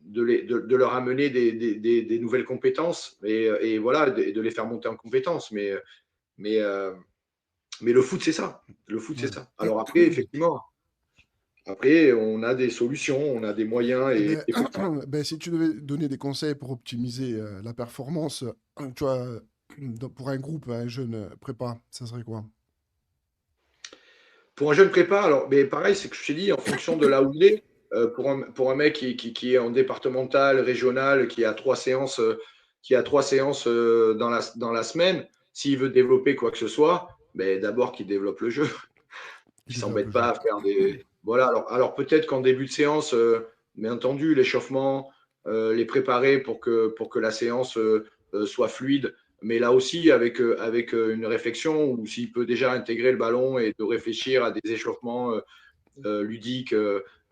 de leur amener des nouvelles compétences et voilà, de les faire monter en compétences. Mais, euh, mais le foot, c'est ça. Le foot, c'est Ouais. ça. Alors après, effectivement, après, on a des solutions, on a des moyens Eh et ben, effectivement, ben, si tu devais donner des conseils pour optimiser la performance, tu vois, pour un groupe, un jeune prépa, ça serait quoi? pour un jeune prépa, alors, mais pareil, c'est que je t'ai dit, en fonction de là où il est, pour un mec qui est en départemental, régional, qui a 3 séances dans la semaine, s'il veut développer quoi que ce soit, ben, d'abord qu'il développe le jeu. Il Qui développe le s'embête jeu. pas à faire des. Voilà, alors peut-être qu'en début de séance, bien entendu, l'échauffement, les préparer pour que la séance soit fluide. Mais là aussi, avec une réflexion, ou s'il peut déjà intégrer le ballon et de réfléchir à des échauffements ludiques,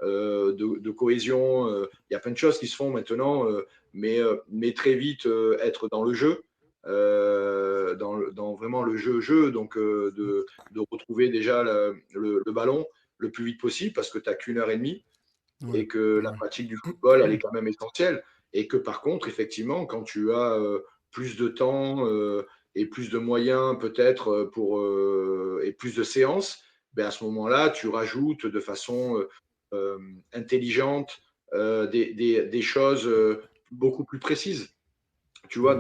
de cohésion. Il y a plein de choses qui se font maintenant, mais très vite être dans le jeu, dans vraiment le jeu, donc de retrouver déjà le ballon le plus vite possible parce que tu n'as qu'une heure et demie Ouais, et que ouais, la ouais. pratique du football, elle est quand même essentielle. Et que par contre, effectivement, quand tu as plus de temps et plus de moyens peut-être et plus de séances, ben à ce moment-là, tu rajoutes de façon intelligente des choses beaucoup plus précises. Tu vois,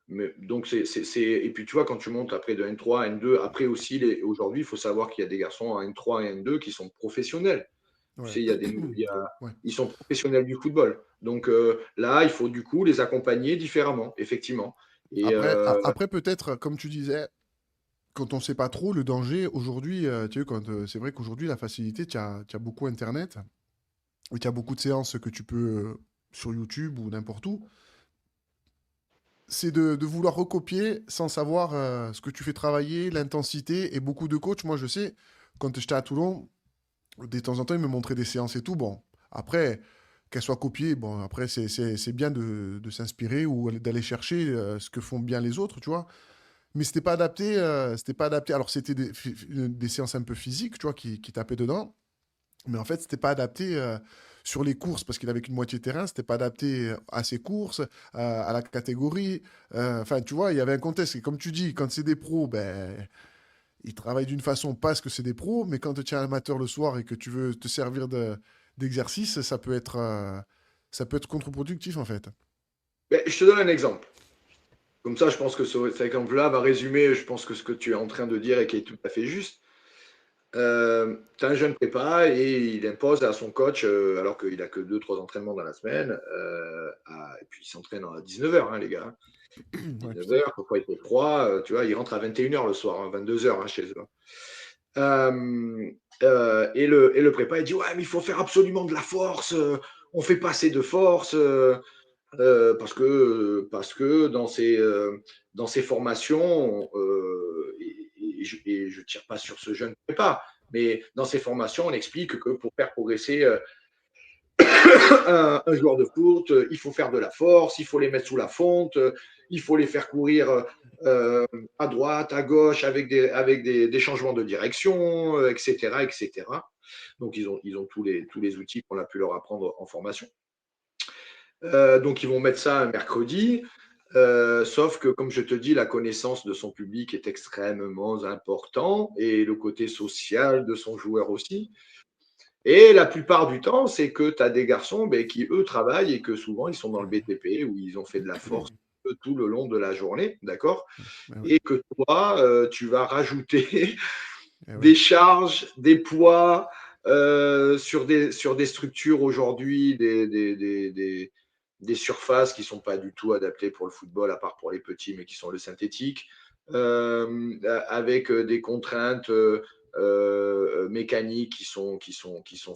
Ouais, donc et puis tu vois, quand tu montes après de N3 à N2, après aussi, aujourd'hui, il faut savoir qu'il y a des garçons en N3 et N2 qui sont professionnels. Tu ouais. sais, Ouais. ils sont professionnels du football. Donc là, il faut du coup les accompagner différemment, effectivement. Et Après peut-être, comme tu disais, quand on sait pas trop, le danger, aujourd'hui, tu sais, c'est vrai qu'aujourd'hui, la facilité, tu as beaucoup Internet, et tu as beaucoup de séances que tu peux, sur YouTube ou n'importe où, c'est de vouloir recopier sans savoir ce que tu fais travailler, l'intensité, et beaucoup de coachs, moi je sais, quand j'étais à Toulon, de temps en temps, ils me montraient des séances et tout, bon, après, qu'elles soient copiées, bon, après, c'est bien de s'inspirer ou d'aller chercher ce que font bien les autres, tu vois. Mais c'était pas adapté. Alors c'était des séances un peu physiques, tu vois, qui tapaient dedans. Mais en fait, c'était pas adapté sur les courses parce qu'il avait qu'une moitié terrain. C'était pas adapté à ses courses, à la catégorie. Enfin, tu vois, il y avait un contexte. Et comme tu dis, quand c'est des pros, ben ils travaillent d'une façon parce que c'est des pros. Mais quand tu es un amateur le soir et que tu veux te servir d'exercice, ça peut être contre-productif en fait. ben, je te donne un exemple. Comme ça, je pense que cet exemple-là va résumer, je pense que ce que tu es en train de dire et qui est tout à fait juste. Tu as un jeune prépa et il impose à son coach, alors qu'il n'a que 2 3 entraînements dans la semaine, et puis il s'entraîne à 19h, hein, les gars. Ouais, putain. 19h, pourquoi il fait froid, tu vois, il rentre à 21h le soir, hein, 22h chez eux. Et le prépa, il dit ouais, mais il faut faire absolument de la force, on fait pas assez de force, parce que dans ces formations, et je tire pas sur ce jeune prépa, mais dans ces formations, on explique que pour faire progresser un joueur de foot, il faut faire de la force, il faut les mettre sous la fonte, il faut les faire courir à droite, à gauche, avec des changements de direction, etc., etc. Donc, ils ont tous les outils qu'on a pu leur apprendre en formation. Donc, ils vont mettre ça un mercredi. Sauf que, comme je te dis, la connaissance de son public est extrêmement important et le côté social de son joueur aussi. Et la plupart du temps, c'est que tu as des garçons ben, qui, eux, travaillent et que souvent, ils sont dans le BTP où ils ont fait de la force tout le long de la journée, d'accord? Eh oui, Et que toi, tu vas rajouter eh oui. des charges, des poids sur des structures aujourd'hui, des surfaces qui ne sont pas du tout adaptées pour le football, à part pour les petits, mais qui sont le synthétique, avec des contraintes mécaniques qui sont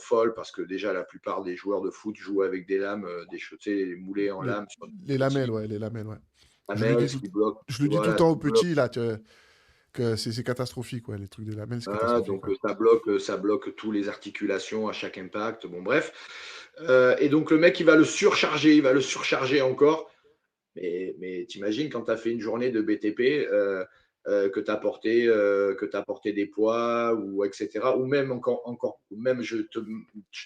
folles, parce que déjà la plupart des joueurs de foot jouent avec des lames, des chaussées moulées en Les, lames sur des les lamelles, petits ouais, les lamelles, ouais. lamelles, ce qui bloque, Je le dis tout le voilà, temps aux qui bloque. petits, là, que c'est catastrophique, ouais, les trucs des lamelles, c'est Voilà, catastrophique, donc ouais. ça bloque tous les articulations à chaque impact. Bon, bref. Et donc le mec, il va le surcharger encore. Mais t'imagines quand tu as fait une journée de BTP, que tu as porté des poids, ou etc. Ou même même je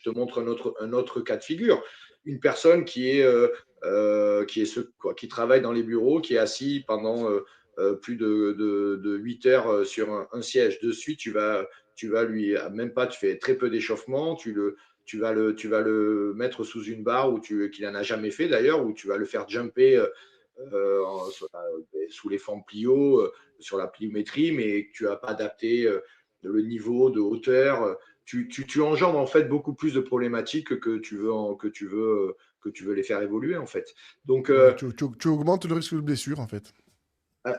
te montre un autre cas de figure. Une personne qui travaille dans les bureaux, qui est assis pendant plus de 8 heures sur un siège. De suite, tu vas lui, même pas, tu fais très peu d'échauffement, tu vas le mettre sous une barre qu'il n'en a jamais fait d'ailleurs, où tu vas le faire jumper sous les formes plio, sur la pliométrie, mais tu n'as pas adapté le niveau de hauteur. Tu enjambes en fait beaucoup plus de problématiques que tu veux les faire évoluer en fait. Donc, Ouais, tu augmentes le risque de blessure, en fait.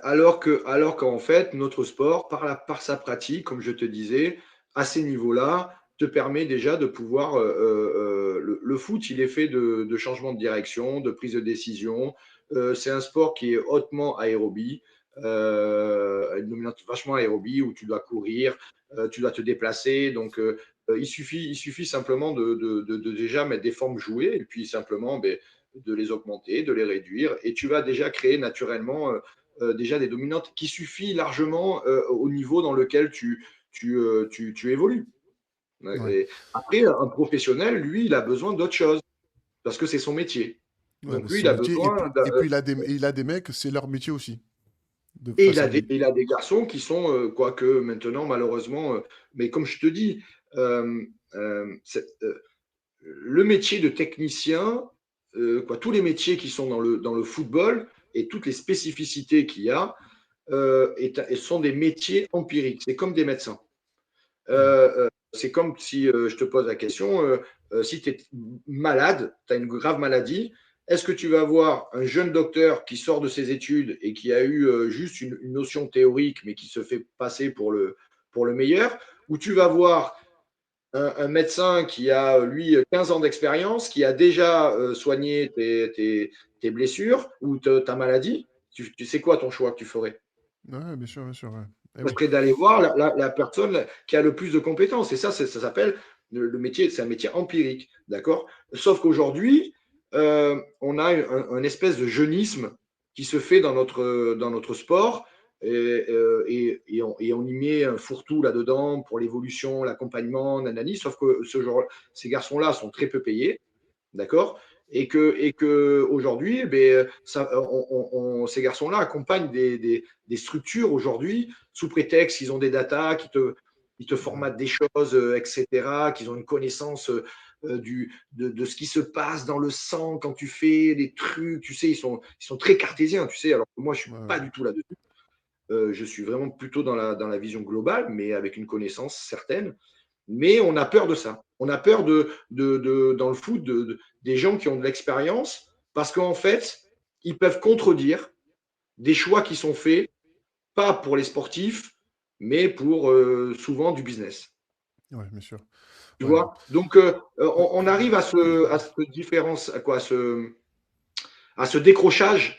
alors qu'en fait, notre sport, par sa pratique, comme je te disais, à ces niveaux-là, te permet déjà de pouvoir. Le foot, il est fait de changement de direction, de prise de décision. C'est un sport qui est hautement aérobie, une dominante vachement aérobie, où tu dois courir, tu dois te déplacer. Donc, il suffit simplement de déjà mettre des formes jouées, et puis simplement de les augmenter, de les réduire. Et tu vas déjà créer naturellement. Déjà des dominantes qui suffit largement au niveau dans lequel tu évolues. Ouais. Et après, un professionnel, lui, il a besoin d'autre chose parce que c'est son métier. Ouais, bah, Donc c'est lui, son il a métier. besoin Et puis il a des mecs, c'est leur métier aussi, et face à lui. il a des garçons qui sont, quoique maintenant, malheureusement, mais comme je te dis, euh, euh, le métier de technicien, tous les métiers qui sont dans le football et toutes les spécificités qu'il y a, sont des métiers empiriques. C'est comme des médecins. Ouais. C'est comme si je te pose la question, si tu es malade, tu as une grave maladie, est-ce que tu vas avoir un jeune docteur qui sort de ses études et qui a eu juste une notion théorique, mais qui se fait passer pour le meilleur, ou tu vas voir un médecin qui a, lui, 15 ans d'expérience, qui a déjà soigné tes blessures ou ta maladie? Tu sais quoi ton choix que tu ferais? Ouais, bien sûr, ouais. Eh Ça oui. serait d'aller voir la personne qui a le plus de compétences. Et ça s'appelle le métier, c'est un métier empirique, d'accord? Sauf qu'aujourd'hui, on a un espèce de jeunisme qui se fait dans notre sport, et on y met un fourre-tout là-dedans pour l'évolution, l'accompagnement, nanani, sauf que ces garçons-là sont très peu payés, d'accord? Et que aujourd'hui, ces garçons-là accompagnent des structures aujourd'hui sous prétexte qu'ils ont des datas, ils te Ouais. formatent des choses, etc., qu'ils ont une connaissance de ce qui se passe dans le sang quand tu fais des trucs. Tu sais, ils sont très cartésiens, tu sais, alors que moi, je ne suis Ouais, pas ouais. du tout là-dessus. Je suis vraiment plutôt dans la vision globale, mais avec une connaissance certaine. Mais on a peur de ça. On a peur dans le foot des gens qui ont de l'expérience parce qu'en fait, ils peuvent contredire des choix qui sont faits, pas pour les sportifs, mais pour souvent du business. Ouais, bien sûr. Tu Ouais. vois. Donc, on arrive à ce différence, à ce décrochage.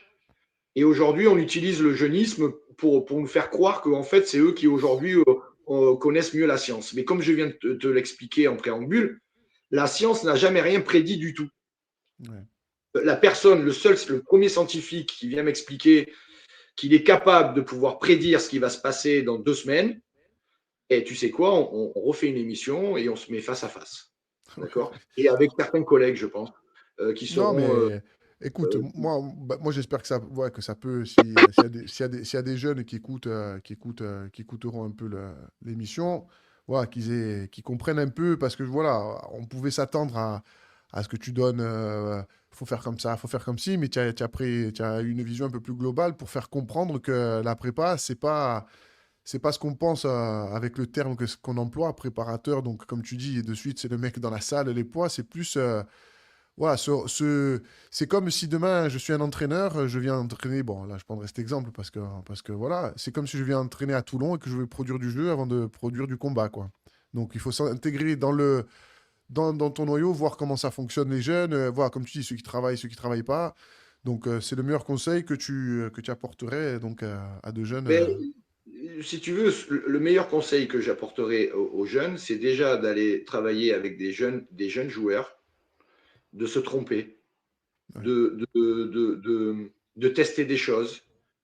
Et aujourd'hui, on utilise le jeunisme pour nous faire croire qu'en fait, c'est eux qui aujourd'hui connaissent mieux la science. Mais comme je viens de te l'expliquer en préambule, la science n'a jamais rien prédit du tout. Ouais. La personne, le premier scientifique qui vient m'expliquer qu'il est capable de pouvoir prédire ce qui va se passer dans 2 semaines, et tu sais quoi, on refait une émission et on se met face à face. Ouais, D'accord. ouais. Et avec certains collègues, je pense, qui Non, seront. mais écoute, moi j'espère que ça, ouais, que ça peut, si, s'il y a des jeunes qui écouteront un peu l'émission, voilà, qu'ils comprennent un peu, parce que voilà, on pouvait s'attendre à ce que tu donnes, faut faire comme ça, faut faire comme ci, mais tu as une vision un peu plus globale pour faire comprendre que la prépa, c'est pas ce qu'on pense avec le terme qu'on emploie, préparateur. Donc, comme tu dis, et de suite, c'est le mec dans la salle, les poids, c'est plus. Voilà, c'est comme si demain je suis un entraîneur, je viens entraîner, bon là je prendrai cet exemple parce que voilà, c'est comme si je viens entraîner à Toulon et que je veux produire du jeu avant de produire du combat, quoi. Donc il faut s'intégrer dans ton noyau, voir comment ça fonctionne les jeunes, voir comme tu dis, ceux qui travaillent pas. Donc c'est le meilleur conseil que tu apporterais donc à de jeunes. Mais si tu veux, le meilleur conseil que j'apporterai aux jeunes, c'est déjà d'aller travailler avec des jeunes joueurs, de se tromper, Ouais, de tester des choses,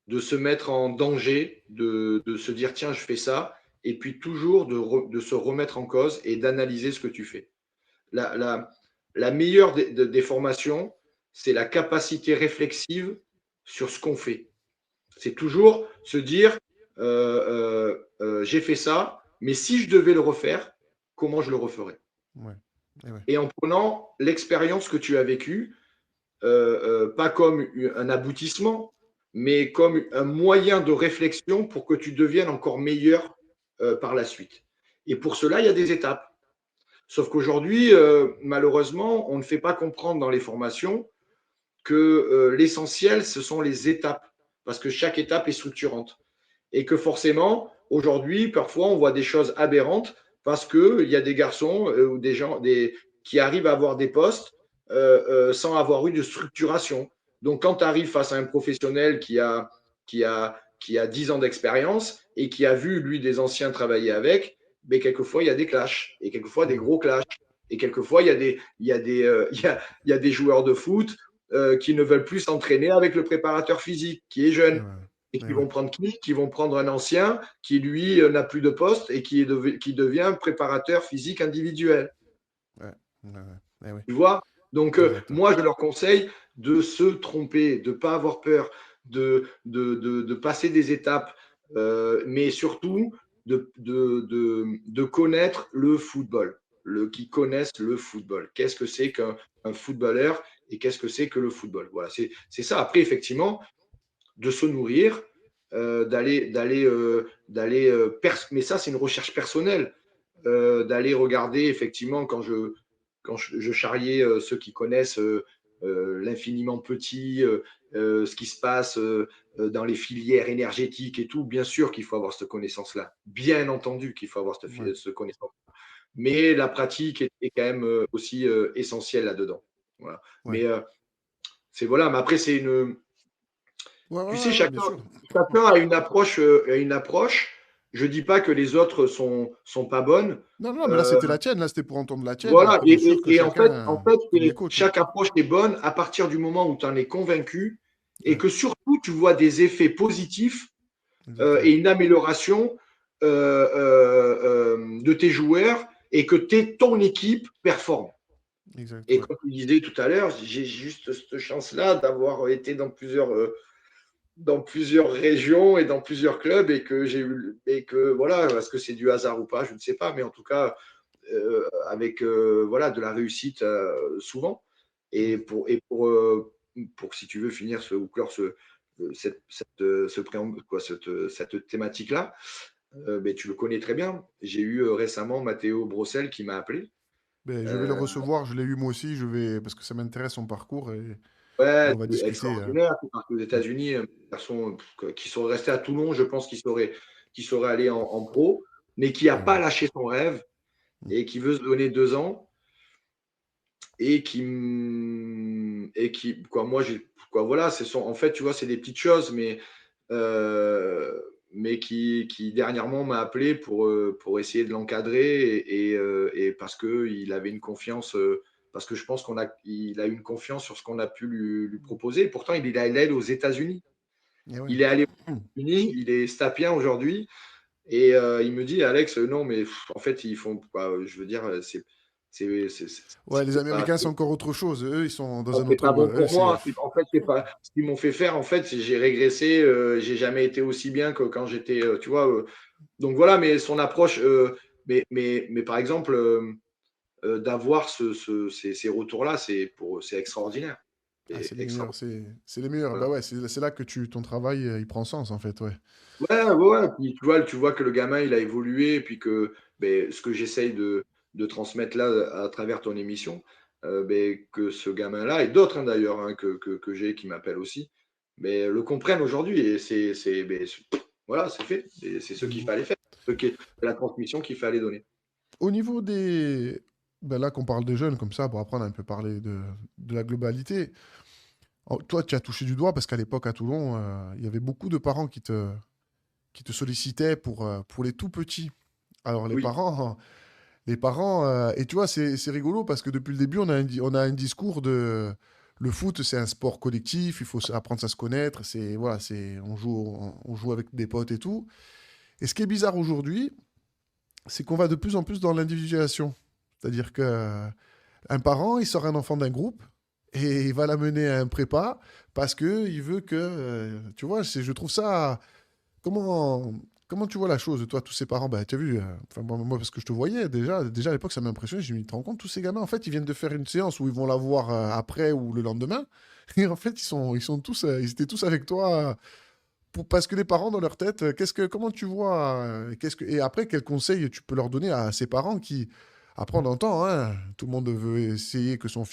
de se mettre en danger, de se dire tiens, je fais ça, et puis toujours de se remettre en cause et d'analyser ce que tu fais. La, la, la meilleure des formations, c'est la capacité réflexive sur ce qu'on fait. C'est toujours se dire j'ai fait ça, mais si je devais le refaire, comment je le referais? Ouais. Eh ouais. Et en prenant l'expérience que tu as vécue, pas comme un aboutissement, mais comme un moyen de réflexion pour que tu deviennes encore meilleur par la suite. Et pour cela, il y a des étapes. Sauf qu'aujourd'hui, malheureusement, on ne fait pas comprendre dans les formations que l'essentiel, ce sont les étapes, parce que chaque étape est structurante. Et que forcément, aujourd'hui, parfois, on voit des choses aberrantes parce qu'il y a des garçons ou des gens qui arrivent à avoir des postes sans avoir eu de structuration. Donc, quand tu arrives face à un professionnel qui a 10 ans d'expérience et qui a vu, lui, des anciens travailler avec, mais quelquefois, il y a des clashs et quelquefois des Ouais. gros clashs. Et quelquefois, il y a des joueurs de foot qui ne veulent plus s'entraîner avec le préparateur physique qui est Eh jeune. ouais. Et Eh qui ouais. vont prendre qui? Qui vont prendre un ancien qui, lui, n'a plus de poste et qui devient préparateur physique individuel. Ouais. Ouais, ouais. Eh ouais. Tu vois? Donc, Exact. moi, je leur conseille de se tromper, de ne pas avoir peur, de passer des étapes, mais surtout de connaître le football, qui connaissent le football. Qu'est-ce que c'est qu'un footballeur et qu'est-ce que c'est que le football? Voilà, c'est ça. Après, effectivement, de se nourrir, mais ça, c'est une recherche personnelle, d'aller regarder, effectivement, quand je charriais ceux qui connaissent l'infiniment petit, ce qui se passe dans les filières énergétiques et tout, bien sûr qu'il faut avoir cette connaissance-là. Bien entendu qu'il faut avoir Ouais. cette connaissance. Mais la pratique est quand même aussi essentielle là-dedans. Voilà. Ouais. Mais c'est voilà, mais après, c'est une, Ouais, ouais, tu sais, ouais, ouais, bien sûr. chacun a une approche, Je dis pas que les autres sont pas bonnes. Non, non, mais là, Euh, c'était la tienne. Là, c'était pour entendre la tienne. voilà. Après, bien sûr que En fait, chacun fait des côtes. chaque approche est bonne à partir du moment où tu en es convaincu et Ouais, que surtout tu vois des effets positifs et exactement. une amélioration de tes joueurs et que ton équipe performe. Exact, Et ouais. comme tu disais tout à l'heure, j'ai juste cette chance-là d'avoir été dans plusieurs régions et dans plusieurs clubs et que voilà, est-ce que c'est du hasard ou pas, je ne sais pas, mais en tout cas avec voilà de la réussite souvent Ouais. pour si tu veux finir ou clore ce préambule, quoi, cette thématique là, ben, tu le connais très bien. J'ai eu récemment Matteo Brossel qui m'a appelé. Ben, je vais le Euh, recevoir. Je l'ai eu moi aussi. Je vais... Parce que ça m'intéresse son parcours et Ouais, on va discuter. extraordinaire. Parce qu'aux Ouais. États-Unis, garçon qui sont restés à Toulon, je pense qu'il serait allé en pro, mais qui n'a Eh pas ouais. lâché son rêve Mm. et qui veut se donner 2 ans quoi, moi, quoi, voilà, en fait, tu vois, c'est des petites choses, mais qui dernièrement m'a appelé pour essayer de l'encadrer et parce qu'il avait une confiance, parce que je pense il a une confiance sur ce qu'on a pu lui proposer. Et pourtant, il est allé aux États-Unis. Eh ouais. Il est allé aux États-Unis, il est stapien aujourd'hui. Et il me dit, Alex, non, mais en fait, ils font, quoi, je veux dire, Ouais, les c'est pas, Américains, c'est encore autre chose. Eux, ils sont dans un c'est autre pas bon monde. Eux, pour c'est... moi. En fait, c'est pas ce qu'ils m'ont fait faire. En fait, j'ai régressé. J'ai jamais été aussi bien que quand j'étais, tu vois. Donc voilà, mais son approche, mais par exemple, d'avoir ces retours-là, c'est extraordinaire. Ah, C'est c'est les meilleurs. extraordinaire. C'est les meilleurs. Bah Voilà. ouais, c'est là que ton travail, il prend sens, en fait. Ouais. Ouais, ouais, ouais. Puis tu vois que le gamin, il a évolué, et puis que ben, ce que j'essaye de transmettre là à travers ton émission, ben, que ce gamin-là, et d'autres d'ailleurs que j'ai qui m'appellent aussi, mais le comprennent aujourd'hui. Et voilà, c'est fait. Et c'est ce qu'il Mm. fallait faire. C'est la transmission qu'il fallait donner. Au niveau des... Ben là qu'on parle des jeunes comme ça, pour après on a un peu parlé de la globalité. Toi, tu as touché du doigt parce qu'à l'époque à Toulon, il y avait beaucoup de parents qui te sollicitaient pour les tout petits. Alors Oui, les parents et tu vois, c'est rigolo parce que depuis le début, on a un discours de le foot, c'est un sport collectif, il faut apprendre à se connaître, voilà, on joue avec des potes et tout. Et ce qui est bizarre aujourd'hui, c'est qu'on va de plus en plus dans l'individualisation. C'est-à-dire que un parent, il sort un enfant d'un groupe et il va l'amener à un prépa parce que il veut que, tu vois, je trouve ça. Comment, comment tu vois la chose, toi, tous ces parents? Bah, tu as vu, enfin, moi, parce que je te voyais déjà à l'époque, ça m'a impressionné. Je me dis, tu te rends compte, tous ces gamins, en fait, ils viennent de faire une séance où ils vont la voir après ou le lendemain. Et en fait, ils étaient tous avec toi. Parce que les parents, dans leur tête, comment tu vois, et après, quels conseils tu peux leur donner à ces parents qui, après, on entend, hein, tout le monde veut essayer que son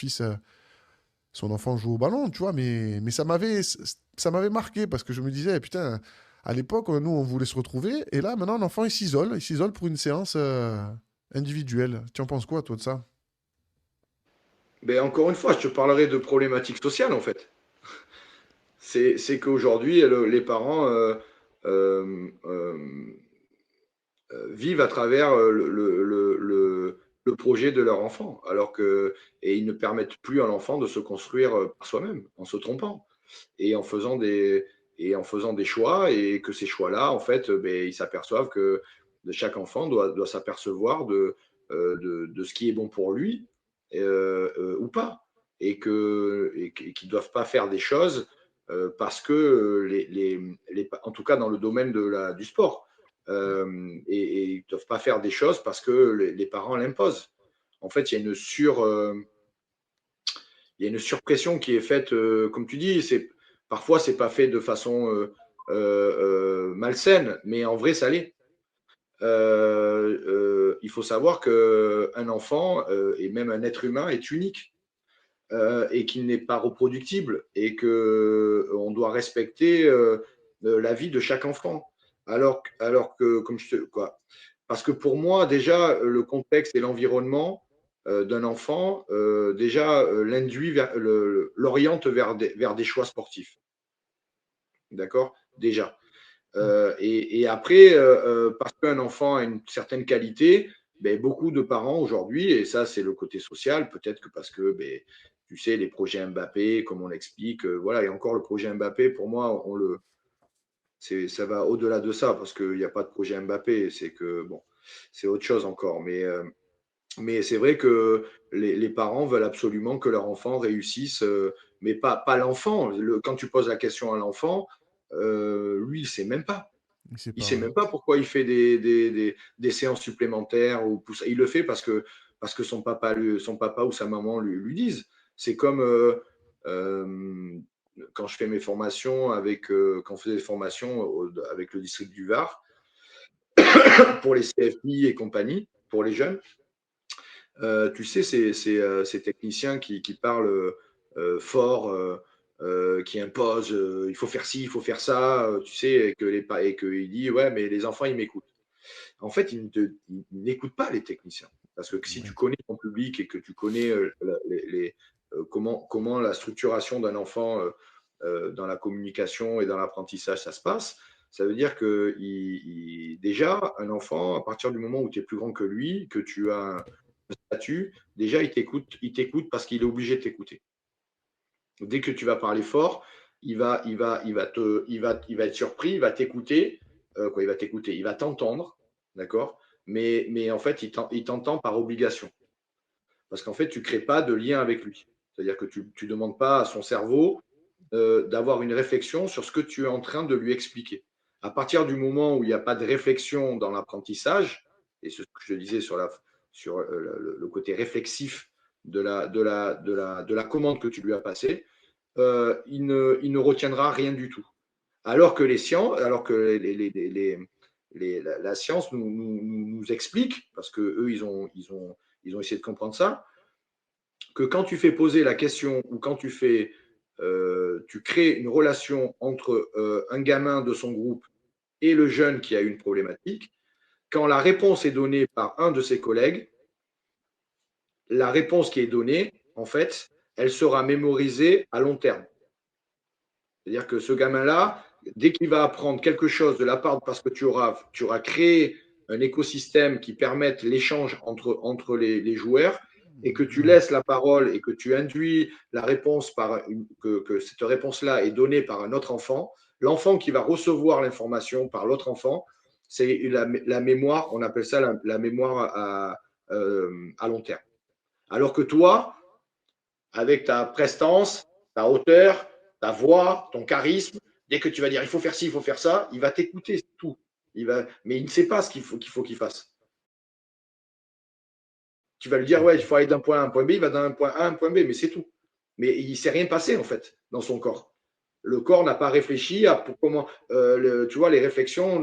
enfant joue au ballon, tu vois, mais ça m'avait marqué parce que je me disais, putain, à l'époque, nous, on voulait se retrouver, et là, maintenant, l'enfant, il s'isole pour une séance individuelle. Tu en penses quoi, toi, de ça? Ben, encore une fois, je te parlerai de problématiques sociales, en fait. C'est qu'aujourd'hui, les parents euh, euh, vivent à travers le projet de leur enfant, et ils ne permettent plus à l'enfant de se construire par soi-même, en se trompant et en faisant des choix, et que ces choix-là, en fait, ben, ils s'aperçoivent que chaque enfant doit s'apercevoir de ce qui est bon pour lui ou pas, qu'ils ne doivent pas faire des choses parce que en tout cas dans le domaine du sport, et ils ne doivent pas faire des choses parce que les parents l'imposent. En fait, il y a une surpression qui est faite, comme tu dis, parfois c'est pas fait de façon malsaine, mais en vrai ça l'est. Il faut savoir qu'un enfant et même un être humain est unique, et qu'il n'est pas reproductible, et qu'on doit respecter la vie de chaque enfant. Alors que, parce que pour moi, déjà, le contexte et l'environnement d'un enfant, déjà, l'oriente vers des choix sportifs. D'accord. Déjà. Et après, parce qu'un enfant a une certaine qualité, ben, beaucoup de parents aujourd'hui, et ça c'est le côté social, peut-être que parce que ben, tu sais, les projets Mbappé, comme on l'explique, voilà, et encore le projet Mbappé, pour moi, ça va au-delà de ça, parce qu'il n'y a pas de projet Mbappé, c'est que, bon, c'est autre chose encore. Mais c'est vrai que les parents veulent absolument que leur enfant réussisse, mais pas l'enfant. Quand tu poses la question à l'enfant, lui, il ne sait même pas. Je sais Il ne pas, sait ouais. même pas pourquoi il fait des séances supplémentaires. Il le fait parce que son papa ou sa maman lui disent. C'est comme euh, quand je fais mes formations quand on faisait des formations avec le district du Var, pour les CFI et compagnie, pour les jeunes. Tu sais, ces techniciens qui parlent fort, qui imposent, il faut faire ci, il faut faire ça, tu sais, et qu'il dit, ouais, mais les enfants, ils m'écoutent. En fait, ils n'écoutent pas les techniciens. Parce que si tu Ouais. connais ton public et que tu connais comment la structuration d'un enfant dans la communication et dans l'apprentissage, ça se passe, ça veut dire que déjà, un enfant, à partir du moment où tu es plus grand que lui, que tu as un statut, déjà, il t'écoute parce qu'il est obligé de t'écouter. Dès que tu vas parler fort, il va être surpris, il va t'écouter, il va t'écouter, il va t'entendre, d'accord, mais en fait, il t'entend par obligation, parce qu'en fait, tu ne crées pas de lien avec lui. C'est-à-dire que tu ne demandes pas à son cerveau d'avoir une réflexion sur ce que tu es en train de lui expliquer. À partir du moment où il n'y a pas de réflexion dans l'apprentissage, et ce que je te disais sur le côté réflexif de la commande que tu lui as passée, il ne retiendra rien du tout. Alors que la science nous explique, parce qu'eux, ils ont essayé de comprendre ça, que quand tu fais poser la question, ou quand tu crées une relation entre un gamin de son groupe et le jeune qui a une problématique, quand la réponse est donnée par un de ses collègues, la réponse qui est donnée, en fait, elle sera mémorisée à long terme. C'est-à-dire que ce gamin-là, dès qu'il va apprendre quelque chose de la part, parce que tu auras créé un écosystème qui permette l'échange entre les joueurs, et que tu Ouais. laisses la parole et que tu induis la réponse que cette réponse-là est donnée par un autre enfant, l'enfant qui va recevoir l'information par l'autre enfant, c'est la mémoire, on appelle ça la mémoire à long terme. Alors que toi, avec ta prestance, ta hauteur, ta voix, ton charisme, dès que tu vas dire il faut faire ci, il faut faire ça, il va t'écouter, c'est tout. Mais il ne sait pas ce qu'il fasse. Tu vas lui dire, ouais, il faut aller d'un point A à un point B, il va d'un point A à un point B, mais c'est tout. Mais il ne s'est rien passé, en fait, dans son corps. Le corps n'a pas réfléchi à comment, tu vois, les réflexions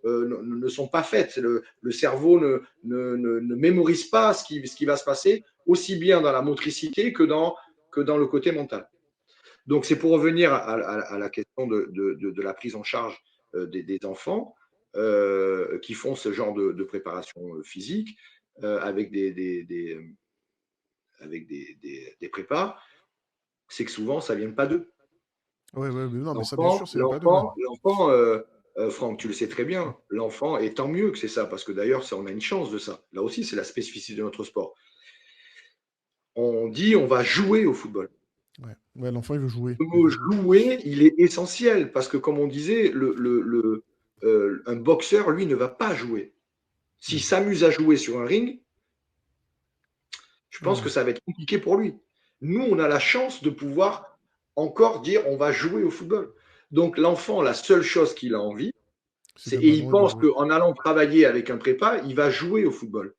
ne sont pas faites. Le cerveau ne mémorise pas ce qui va se passer, aussi bien dans la motricité que dans le côté mental. Donc, c'est pour revenir à la question de la prise en charge des enfants qui font ce genre de préparation physique avec des prépas, c'est que souvent, ça ne vient pas d'eux. Ouais, ouais, mais non, mais ça, bien sûr, L'enfant, c'est pas de. Ouais. l'enfant, l'enfant Franck, tu le sais très bien, l'enfant, et tant mieux que c'est ça, parce que d'ailleurs, on a une chance de ça. Là aussi, c'est la spécificité de notre sport. On dit on va jouer au football. Ouais, ouais, l'enfant, il veut jouer. Le Il mot veut jouer. jouer, il est essentiel, parce que comme on disait, un boxeur, lui, ne va pas jouer. S'il Non. s'amuse à jouer sur un ring, je Ouais, pense ouais. que ça va être compliqué pour lui. Nous, on a la chance de pouvoir encore dire on va jouer au football. Donc l'enfant, la seule chose qu'il a envie, C'est d'un et il ballon, il veut pense jouer. qu'en allant travailler avec un prépa, il va jouer au football.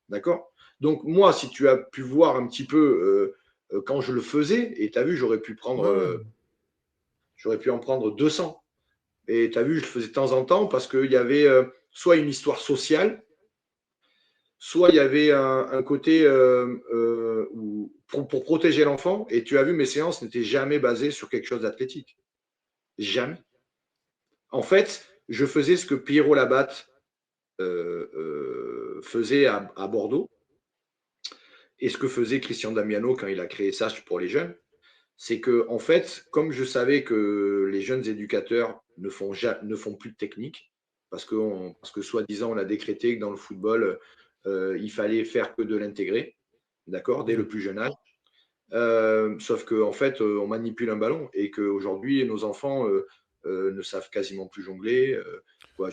D'accord. Donc moi, si tu as pu voir un petit peu quand je le faisais, et tu as vu, Ouais, ouais. j'aurais pu en prendre 200. Et tu as vu, je le faisais de temps en temps parce qu'il y avait soit une histoire sociale, soit il y avait un côté pour protéger l'enfant. Et tu as vu, mes séances n'étaient jamais basées sur quelque chose d'athlétique. Jamais. En fait, je faisais ce que Pierrot Labatte faisait à Bordeaux et ce que faisait Christian Damiano quand il a créé ça pour les jeunes. C'est que, en fait, comme je savais que les jeunes éducateurs ne font plus de technique, parce que soi-disant, on a décrété que dans le football, il fallait faire que de l'intégrer, d'accord, dès Ouais. le plus jeune âge. Sauf qu'en en fait, on manipule un ballon et qu'aujourd'hui, nos enfants ne savent quasiment plus jongler. Quoi,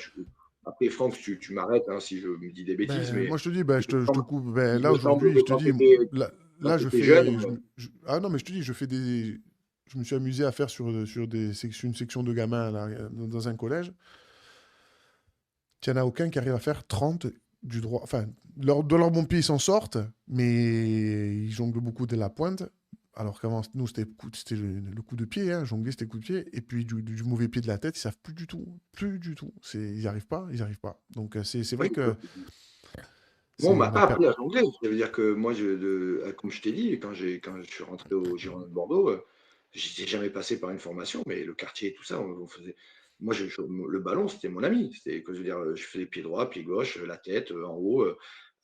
après, Franck, tu m'arrêtes hein, si je me dis des bêtises, Ben, mais moi, je te dis, ben, je te coupe. Ben, il là, me semble aujourd'hui, que je te dis, là, quand tu je étais jeune, fais. Ah non, mais je te dis, je fais des. Je me suis amusé à faire sur une section de gamins là, dans un collège. Il n'y en a aucun qui arrive à faire 30 du droit. Enfin, de leur bon pied, ils s'en sortent, mais ils jonglent beaucoup de la pointe. Alors qu'avant, nous, c'était le coup de pied. Hein, jongler, c'était coup de pied. Et puis, du mauvais pied de la tête, ils savent plus du tout. Plus du tout. Ils n'y arrivent pas. Ils n'y arrivent pas. Donc, c'est vrai que moi, on c'est m'a ma pas per... appris à jongler. Ça veut dire que moi, comme je t'ai dit, quand je suis rentré au Girondin de Bordeaux, j'étais jamais passé par une formation, mais le quartier et tout ça, on faisait. Moi, le ballon, c'était mon ami. C'était, je veux dire, je faisais pied droit, pied gauche, la tête, en haut,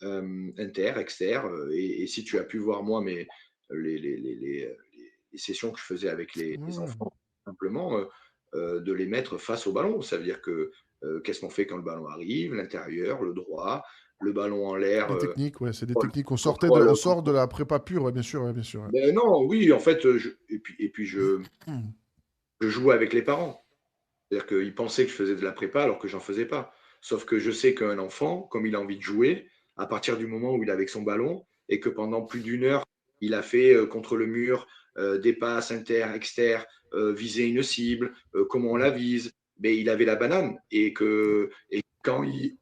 inter, exter. Et si tu as pu voir, moi, les sessions que je faisais avec Ouais, les ouais. enfants, simplement de les mettre face au ballon. Ça veut dire que qu'est-ce qu'on fait quand le ballon arrive, l'intérieur, le droit, le ballon en l'air, Des techniques, ouais, c'est des contrôle, techniques. On contrôle, sort de la prépa pure, ouais, bien sûr, ouais, bien sûr. Ouais. ben non, oui, en fait, et puis Hmm. je jouais avec les parents. C'est-à-dire qu'ils pensaient que je faisais de la prépa alors que j'en faisais pas. Sauf que je sais qu'un enfant, comme il a envie de jouer, à partir du moment où il est avec son ballon et que pendant plus d'une heure, il a fait contre le mur des passes inter, exter, viser une cible, comment on Ouais. la vise, mais il avait la banane et quand il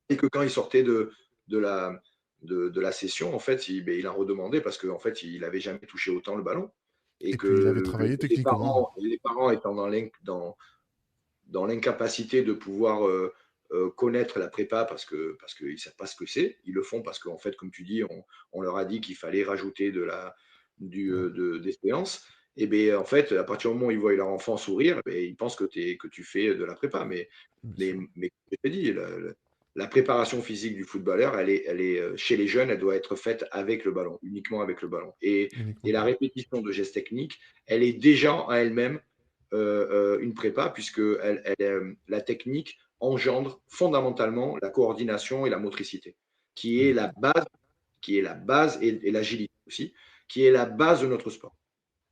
et que quand il sortait de la de la session, en fait, ben, il en redemandait parce qu'en fait, il n'avait jamais touché autant le ballon et Et que puis, il avait travaillé techniquement. les parents étant dans l'incapacité de pouvoir connaître la prépa parce qu'ils ne savent pas ce que c'est. Ils le font parce qu'en fait, comme tu dis, on leur a dit qu'il fallait rajouter Ouais. d'expérience. Et bien, en fait, à partir du moment où ils voient leur enfant sourire, ben, ils pensent que tu fais de la prépa. Bien sûr. Mais comme je t'ai dit, la préparation physique du footballeur, elle est chez les jeunes, elle doit être faite avec le ballon, uniquement avec le ballon. Et Uniquement. la répétition de gestes techniques, elle est déjà en elle-même une prépa, puisque la technique engendre fondamentalement la coordination et la motricité, qui est Ouais. la base qui est la base, et l'agilité aussi, qui est la base de notre sport.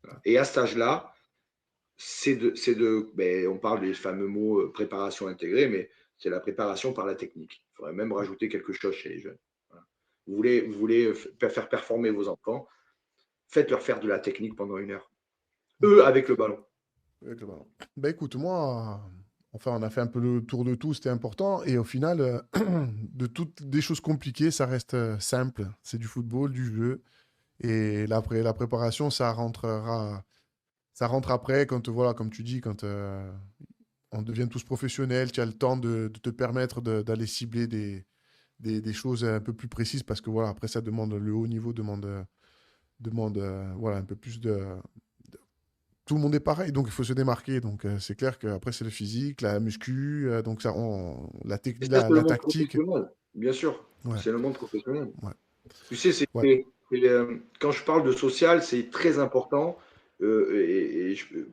Voilà. Et à cet âge-là, on parle des fameux mots préparation intégrée, mais c'est la préparation par la technique. Il faudrait même rajouter quelque chose chez les jeunes. Voilà. Vous voulez faire performer vos enfants, faites-leur faire de la technique pendant 1 heure. Eux, avec le ballon. Avec le ballon. Bah écoute, moi, enfin, on a fait un peu le tour de tout, c'était important. Et au final, de toutes des choses compliquées, ça reste simple. C'est du football, du jeu. Et la préparation, ça rentre après quand, voilà, comme tu dis, quand on devient tous professionnels, tu as le temps de te permettre d'aller cibler des choses un peu plus précises parce que voilà, après ça demande, le haut niveau demande voilà, un peu plus tout le monde est pareil, donc il faut se démarquer. Donc c'est clair qu'après c'est le physique, la muscu, donc ça, la Et technique, ça, c'est le la monde tactique. professionnel, bien sûr. Ouais, C'est le monde professionnel. ouais, Tu sais, ouais. quand je parle de social, c'est très important.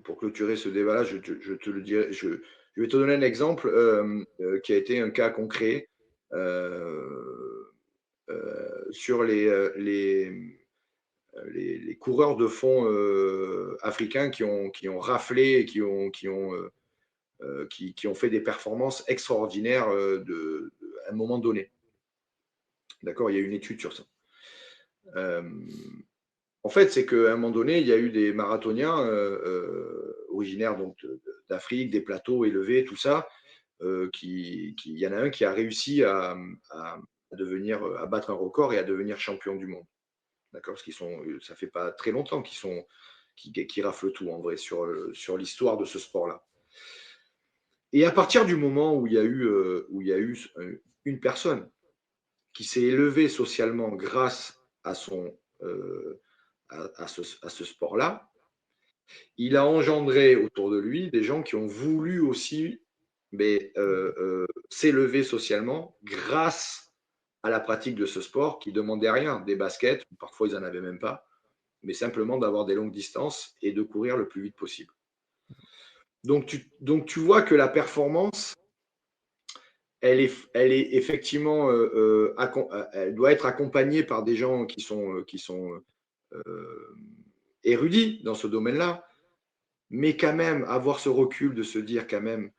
Pour clôturer ce débat-là, je te le dirai. Je vais te donner un exemple qui a été un cas concret euh, sur les coureurs de fond africains qui ont raflé et qui ont fait des performances extraordinaires à un moment donné. D'accord, il y a une étude sur ça. Euh, En fait, c'est qu'à un moment donné, il y a eu des marathoniens originaires donc d'Afrique, des plateaux élevés, tout ça. Il y en a un qui a réussi à devenir, à battre un record et à devenir champion du monde. D'accord, parce ça fait pas très longtemps qui raflent tout en vrai sur l'histoire de ce sport-là. Et à partir du moment où il y a eu une personne qui s'est élevée socialement grâce à à ce sport-là, il a engendré autour de lui des gens qui ont voulu aussi s'élever socialement grâce à la pratique de ce sport qui ne demandait rien, des baskets, parfois ils n'en avaient même pas, mais simplement d'avoir des longues distances et de courir le plus vite possible. Donc tu vois que la performance, elle est effectivement, elle doit être accompagnée par des gens qui sont érudits dans ce domaine-là, mais quand même avoir ce recul de se dire quand même,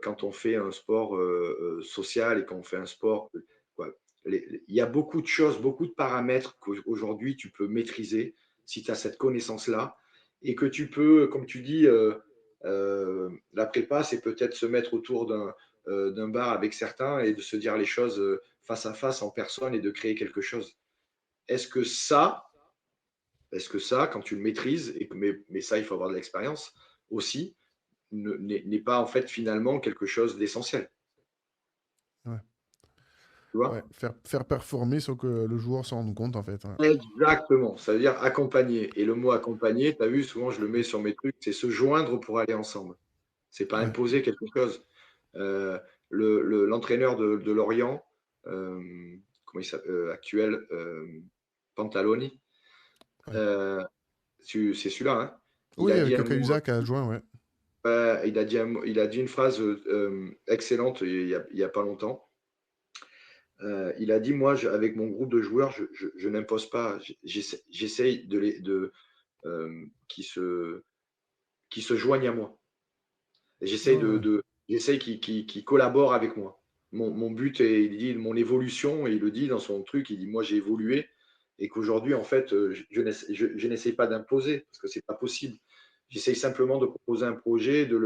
quand on fait un sport social et quand on fait un sport, quoi, il y a beaucoup de choses, beaucoup de paramètres qu'aujourd'hui tu peux maîtriser si tu as cette connaissance-là et que tu peux, comme tu dis, la prépa, c'est peut-être se mettre autour d'un bar avec certains et de se dire les choses face à face en personne et de créer quelque chose. Est-ce que ça, est-ce que ça, quand tu le maîtrises, mais ça, il faut avoir de l'expérience aussi, n'est pas en fait finalement quelque chose d'essentiel. Ouais. Tu Ouais, vois. faire performer sans que le joueur s'en rende compte, en fait. Ouais. Exactement, ça veut dire accompagner. Et le mot accompagner, tu as vu, souvent je le mets sur mes trucs, c'est se joindre pour aller ensemble. C'est pas Ouais, imposer quelque chose. Euh, L'entraîneur de Lorient, comment actuel, Pantaloni, ouais. euh, c'est celui-là, hein. Il Oui, a dit avec un mot, Cahuzac à adjoint, ouais. il a dit une phrase excellente il y a pas longtemps. Il a dit, moi, avec mon groupe de joueurs, je n'impose pas, j'essaye qui se joignent à moi. Ouais, ouais. J'essaye qu'ils collaborent avec moi. Mon but est, il dit, mon évolution, et il le dit dans son truc, il dit, moi j'ai évolué, et qu'aujourd'hui, en fait, je n'essaye pas d'imposer, parce que c'est pas possible. J'essaye simplement de proposer un projet et de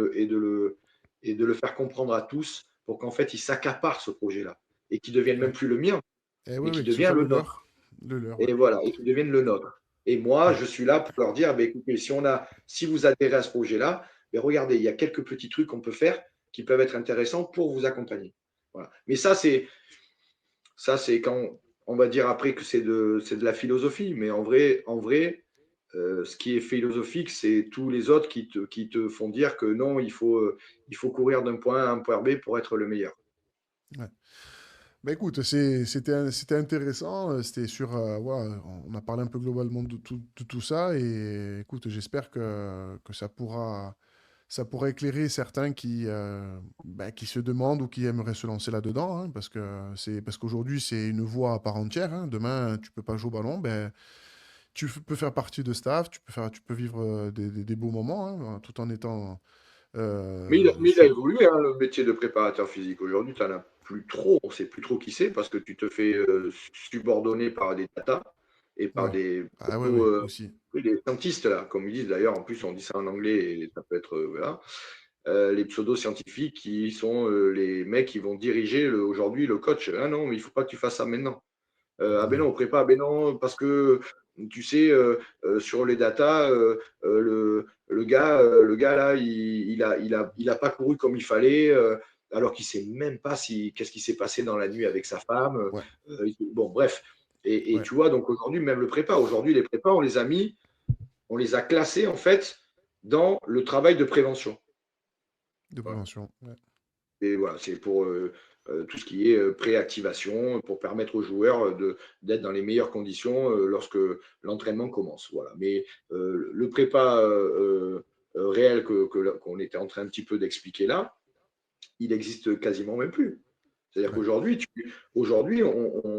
le faire comprendre à tous pour qu'en fait, ils s'accaparent ce projet-là, et qu'il ne devienne même Ouais. plus le mien, Et oui, mais oui, qu'il que ce devienne soit le le nôtre. leur. Le leur, ouais. Et voilà, et qu'ils deviennent le nôtre. Et moi, Ouais, je suis là pour leur dire, ben, écoutez, si vous adhérez à ce projet-là, ben, regardez, il y a quelques petits trucs qu'on peut faire qui peuvent être intéressants pour vous accompagner. Voilà. Mais ça, c'est quand on va dire après que c'est de la philosophie. Mais en vrai ce qui est philosophique, c'est tous les autres qui te font dire que non, il faut courir d'un point A à un point B pour être le meilleur. ouais. Bah écoute, c'était intéressant. C'était sur, voilà, on a parlé un peu globalement de tout ça. Et écoute, j'espère que ça pourrait éclairer certains qui se demandent ou qui aimeraient se lancer là-dedans, hein, parce qu'aujourd'hui, c'est une voie à part entière, hein. Demain, tu peux pas jouer au ballon, ben, peux faire partie de staff, tu peux vivre des beaux moments, hein, tout en étant. Mais il a évolué, hein, le métier de préparateur physique. Aujourd'hui, tu n'en as plus trop. On ne sait plus trop qui c'est parce que tu te fais subordonner par des data et par Ouais. des Ah ouais, pseudo, ouais, aussi. oui, des scientistes, là, comme ils disent d'ailleurs. En plus, on dit ça en anglais et ça peut être. Voilà. Les pseudo-scientifiques qui sont les mecs qui vont diriger aujourd'hui le coach. Ah non, mais il ne faut pas que tu fasses ça maintenant. Ah ben Ouais. non, on prépare, ah ben non, parce que tu sais, sur les datas, le gars là, il a pas couru comme il fallait, alors qu'il sait même pas qu'est-ce qui s'est passé dans la nuit avec sa femme. Ouais. Bon, bref. Et Ouais. tu vois, donc aujourd'hui, même le prépa, aujourd'hui, les prépas, on les a classés en fait dans le travail de prévention. De Voilà. prévention. Ouais. Et voilà, c'est pour tout ce qui est préactivation, pour permettre aux joueurs d'être dans les meilleures conditions lorsque l'entraînement commence. Voilà. Mais le prépa réel qu'on était en train un petit peu d'expliquer là, il existe quasiment même plus. C'est-à-dire Ouais. qu'aujourd'hui,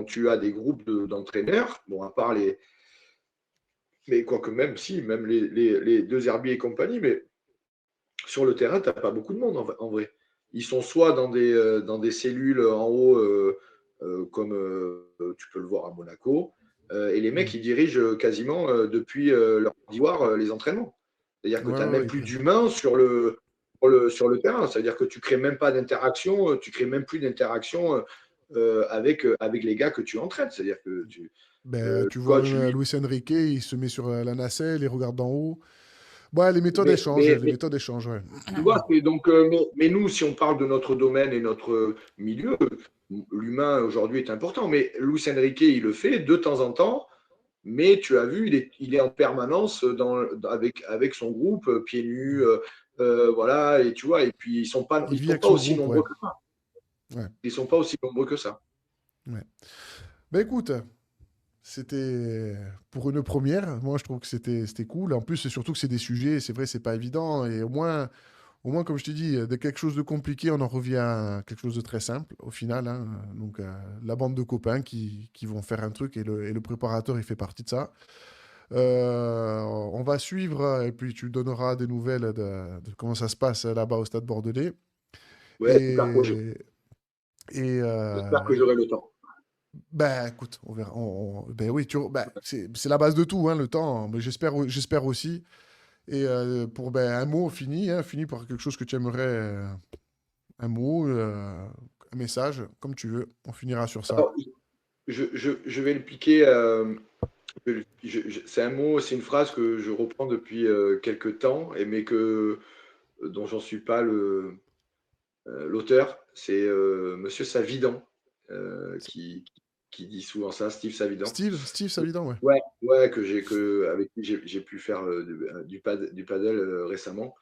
tu as des groupes d'entraîneurs, bon, à part les. Mais quoique même, si, même les deux Herbiers et compagnie, mais sur le terrain, tu n'as pas beaucoup de monde en vrai. Ils sont soit dans des cellules en haut, comme tu peux le voir à Monaco, et les mecs, Mm. ils dirigent quasiment depuis leur d'ivoire les entraînements. C'est-à-dire que Ouais, tu n'as ouais, même plus d'humains sur le terrain. C'est-à-dire que tu ne crées même pas d'interaction, tu ne crées même plus d'interaction avec les gars que tu entraînes. C'est-à-dire que Ben, tu vois coach, même lui, Luis Enrique, il se met sur la nacelle, il regarde d'en haut. Ouais, mais, les mais, méthodes échangent, ouais. tu vois, c'est donc, mais nous, si on parle de notre domaine et notre milieu, l'humain aujourd'hui est important. Mais Luis Enrique, il le fait de temps en temps. Mais tu as vu, il est en permanence avec son groupe, pieds nus, voilà. Et tu vois, et puis Il ils vit sont avec pas son aussi groupe, ouais. nombreux que ça. Ouais, Ils sont pas aussi nombreux que ça. ouais. Ben écoute, c'était pour une première. Moi, je trouve que c'était cool. En plus, c'est surtout que c'est des sujets, c'est vrai, c'est pas évident. Et au moins, comme je t'ai dit, de quelque chose de compliqué, on en revient à quelque chose de très simple au final, hein. Donc, la bande de copains qui vont faire un truc et le préparateur, il fait partie de ça. On va suivre et puis tu donneras des nouvelles de comment ça se passe là-bas au Stade Bordelais. Ouais, super projet. Et, et J'espère que j'aurai le temps. ben, écoute, on verra. Ben oui, c'est la base de tout, hein, le temps. Mais j'espère aussi. Et pour ben, un mot fini, hein, fini par quelque chose que tu aimerais, un mot, un message, comme tu veux. On finira sur ça. Alors, je vais le piquer. C'est un mot, c'est une phrase que je reprends depuis quelques temps, mais dont j'en suis pas l'auteur. C'est Monsieur Savidan qui dit souvent ça, Steve Savidan. Steve Savidan, ouais. Ouais, ouais, avec qui j'ai pu faire du paddle récemment,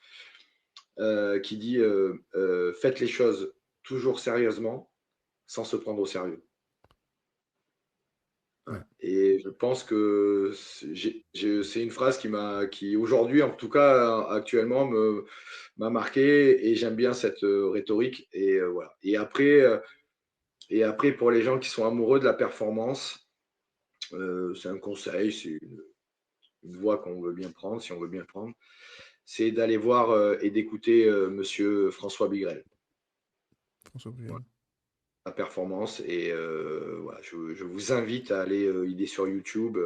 qui dit faites les choses toujours sérieusement, sans se prendre au sérieux. Ouais. Voilà. Et je pense que c'est une phrase qui aujourd'hui, en tout cas actuellement, m'a marqué et j'aime bien cette rhétorique. Et voilà. Et après, pour les gens qui sont amoureux de la performance, c'est un conseil, c'est une voie qu'on veut bien prendre, si on veut bien prendre, c'est d'aller voir et d'écouter Monsieur François Bigrel. François Voilà, Briel. la performance. Et voilà, je vous invite à aller, il est sur YouTube.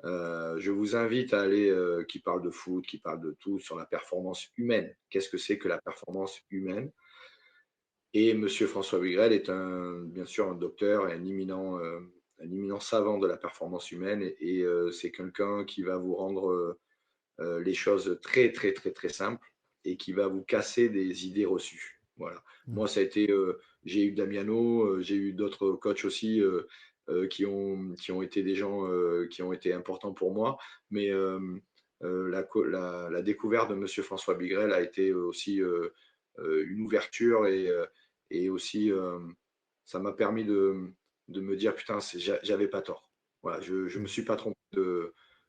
Je vous invite à aller, qui parle de foot, qui parle de tout, sur la performance humaine. Qu'est-ce que c'est que la performance humaine? Et Monsieur François Bigrel est bien sûr un docteur et un éminent savant de la performance humaine. Et c'est quelqu'un qui va vous rendre les choses très, très, très, très simples et qui va vous casser des idées reçues. Voilà. Mm. Moi, ça a été, j'ai eu Damiano, j'ai eu d'autres coachs aussi qui ont été des gens qui ont été importants pour moi. Mais la découverte de Monsieur François Bigrel a été aussi une ouverture et aussi ça m'a permis de me dire putain, j'avais pas tort. Voilà, je me Mm. suis pas trompé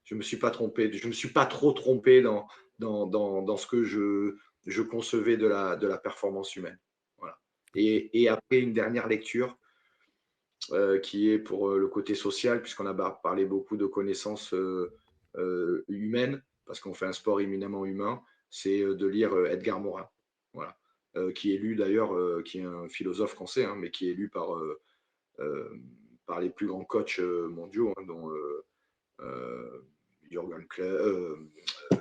je me suis pas trompé, je me suis pas trop trompé dans ce que je concevais de la performance humaine. Voilà. Et après, une dernière lecture qui est pour le côté social, puisqu'on a parlé beaucoup de connaissances humaines, parce qu'on fait un sport éminemment humain, c'est de lire Edgar Morin. Voilà. Qui est lu d'ailleurs, qui est un philosophe français, hein, mais qui est lu euh, par les plus grands coachs mondiaux, hein, dont Jürgen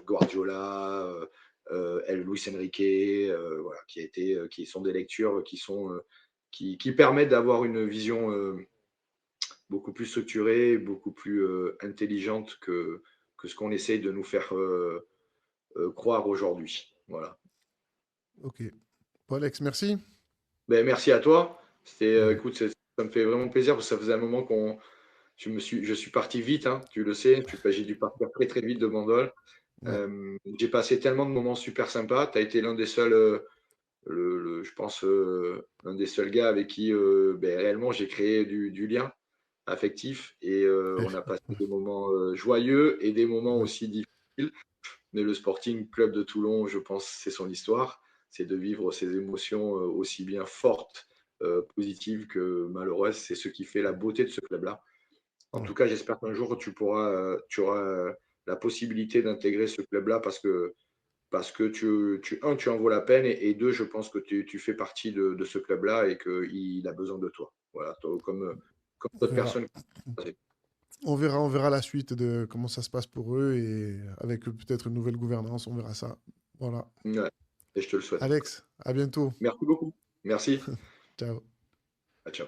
Guardiola, Luis Enrique, voilà, qui sont des lectures qui permettent d'avoir une vision beaucoup plus structurée, beaucoup plus intelligente que ce qu'on essaye de nous faire croire aujourd'hui. Voilà. Ok. Bon, Alex, merci. Ben, merci à toi. Ouais. Écoute, ça me fait vraiment plaisir parce que ça faisait un moment je suis parti vite, hein, tu le sais. J'ai dû partir très très vite de Bandol. Ouais. J'ai passé tellement de moments super sympas. Tu as été l'un des seuls, je pense, l'un des seuls gars avec qui réellement j'ai créé du lien affectif et on a passé des moments joyeux et des moments Ouais. aussi difficiles. Mais le Sporting Club de Toulon, je pense, c'est son histoire, c'est de vivre ces émotions aussi bien fortes, positives que malheureuses. C'est ce qui fait la beauté de ce club-là. En Ouais. tout cas, j'espère qu'un jour tu auras la possibilité d'intégrer ce club-là parce que tu en vaut la peine et deux, je pense que tu fais partie de ce club-là et qu'il a besoin de toi. Voilà, comme On d'autres verra. personnes. On verra la suite de comment ça se passe pour eux et avec peut-être une nouvelle gouvernance, on verra ça. Voilà. Ouais, et je te le souhaite. Alex, à bientôt. Merci beaucoup. Merci. Ciao. Ah, ciao.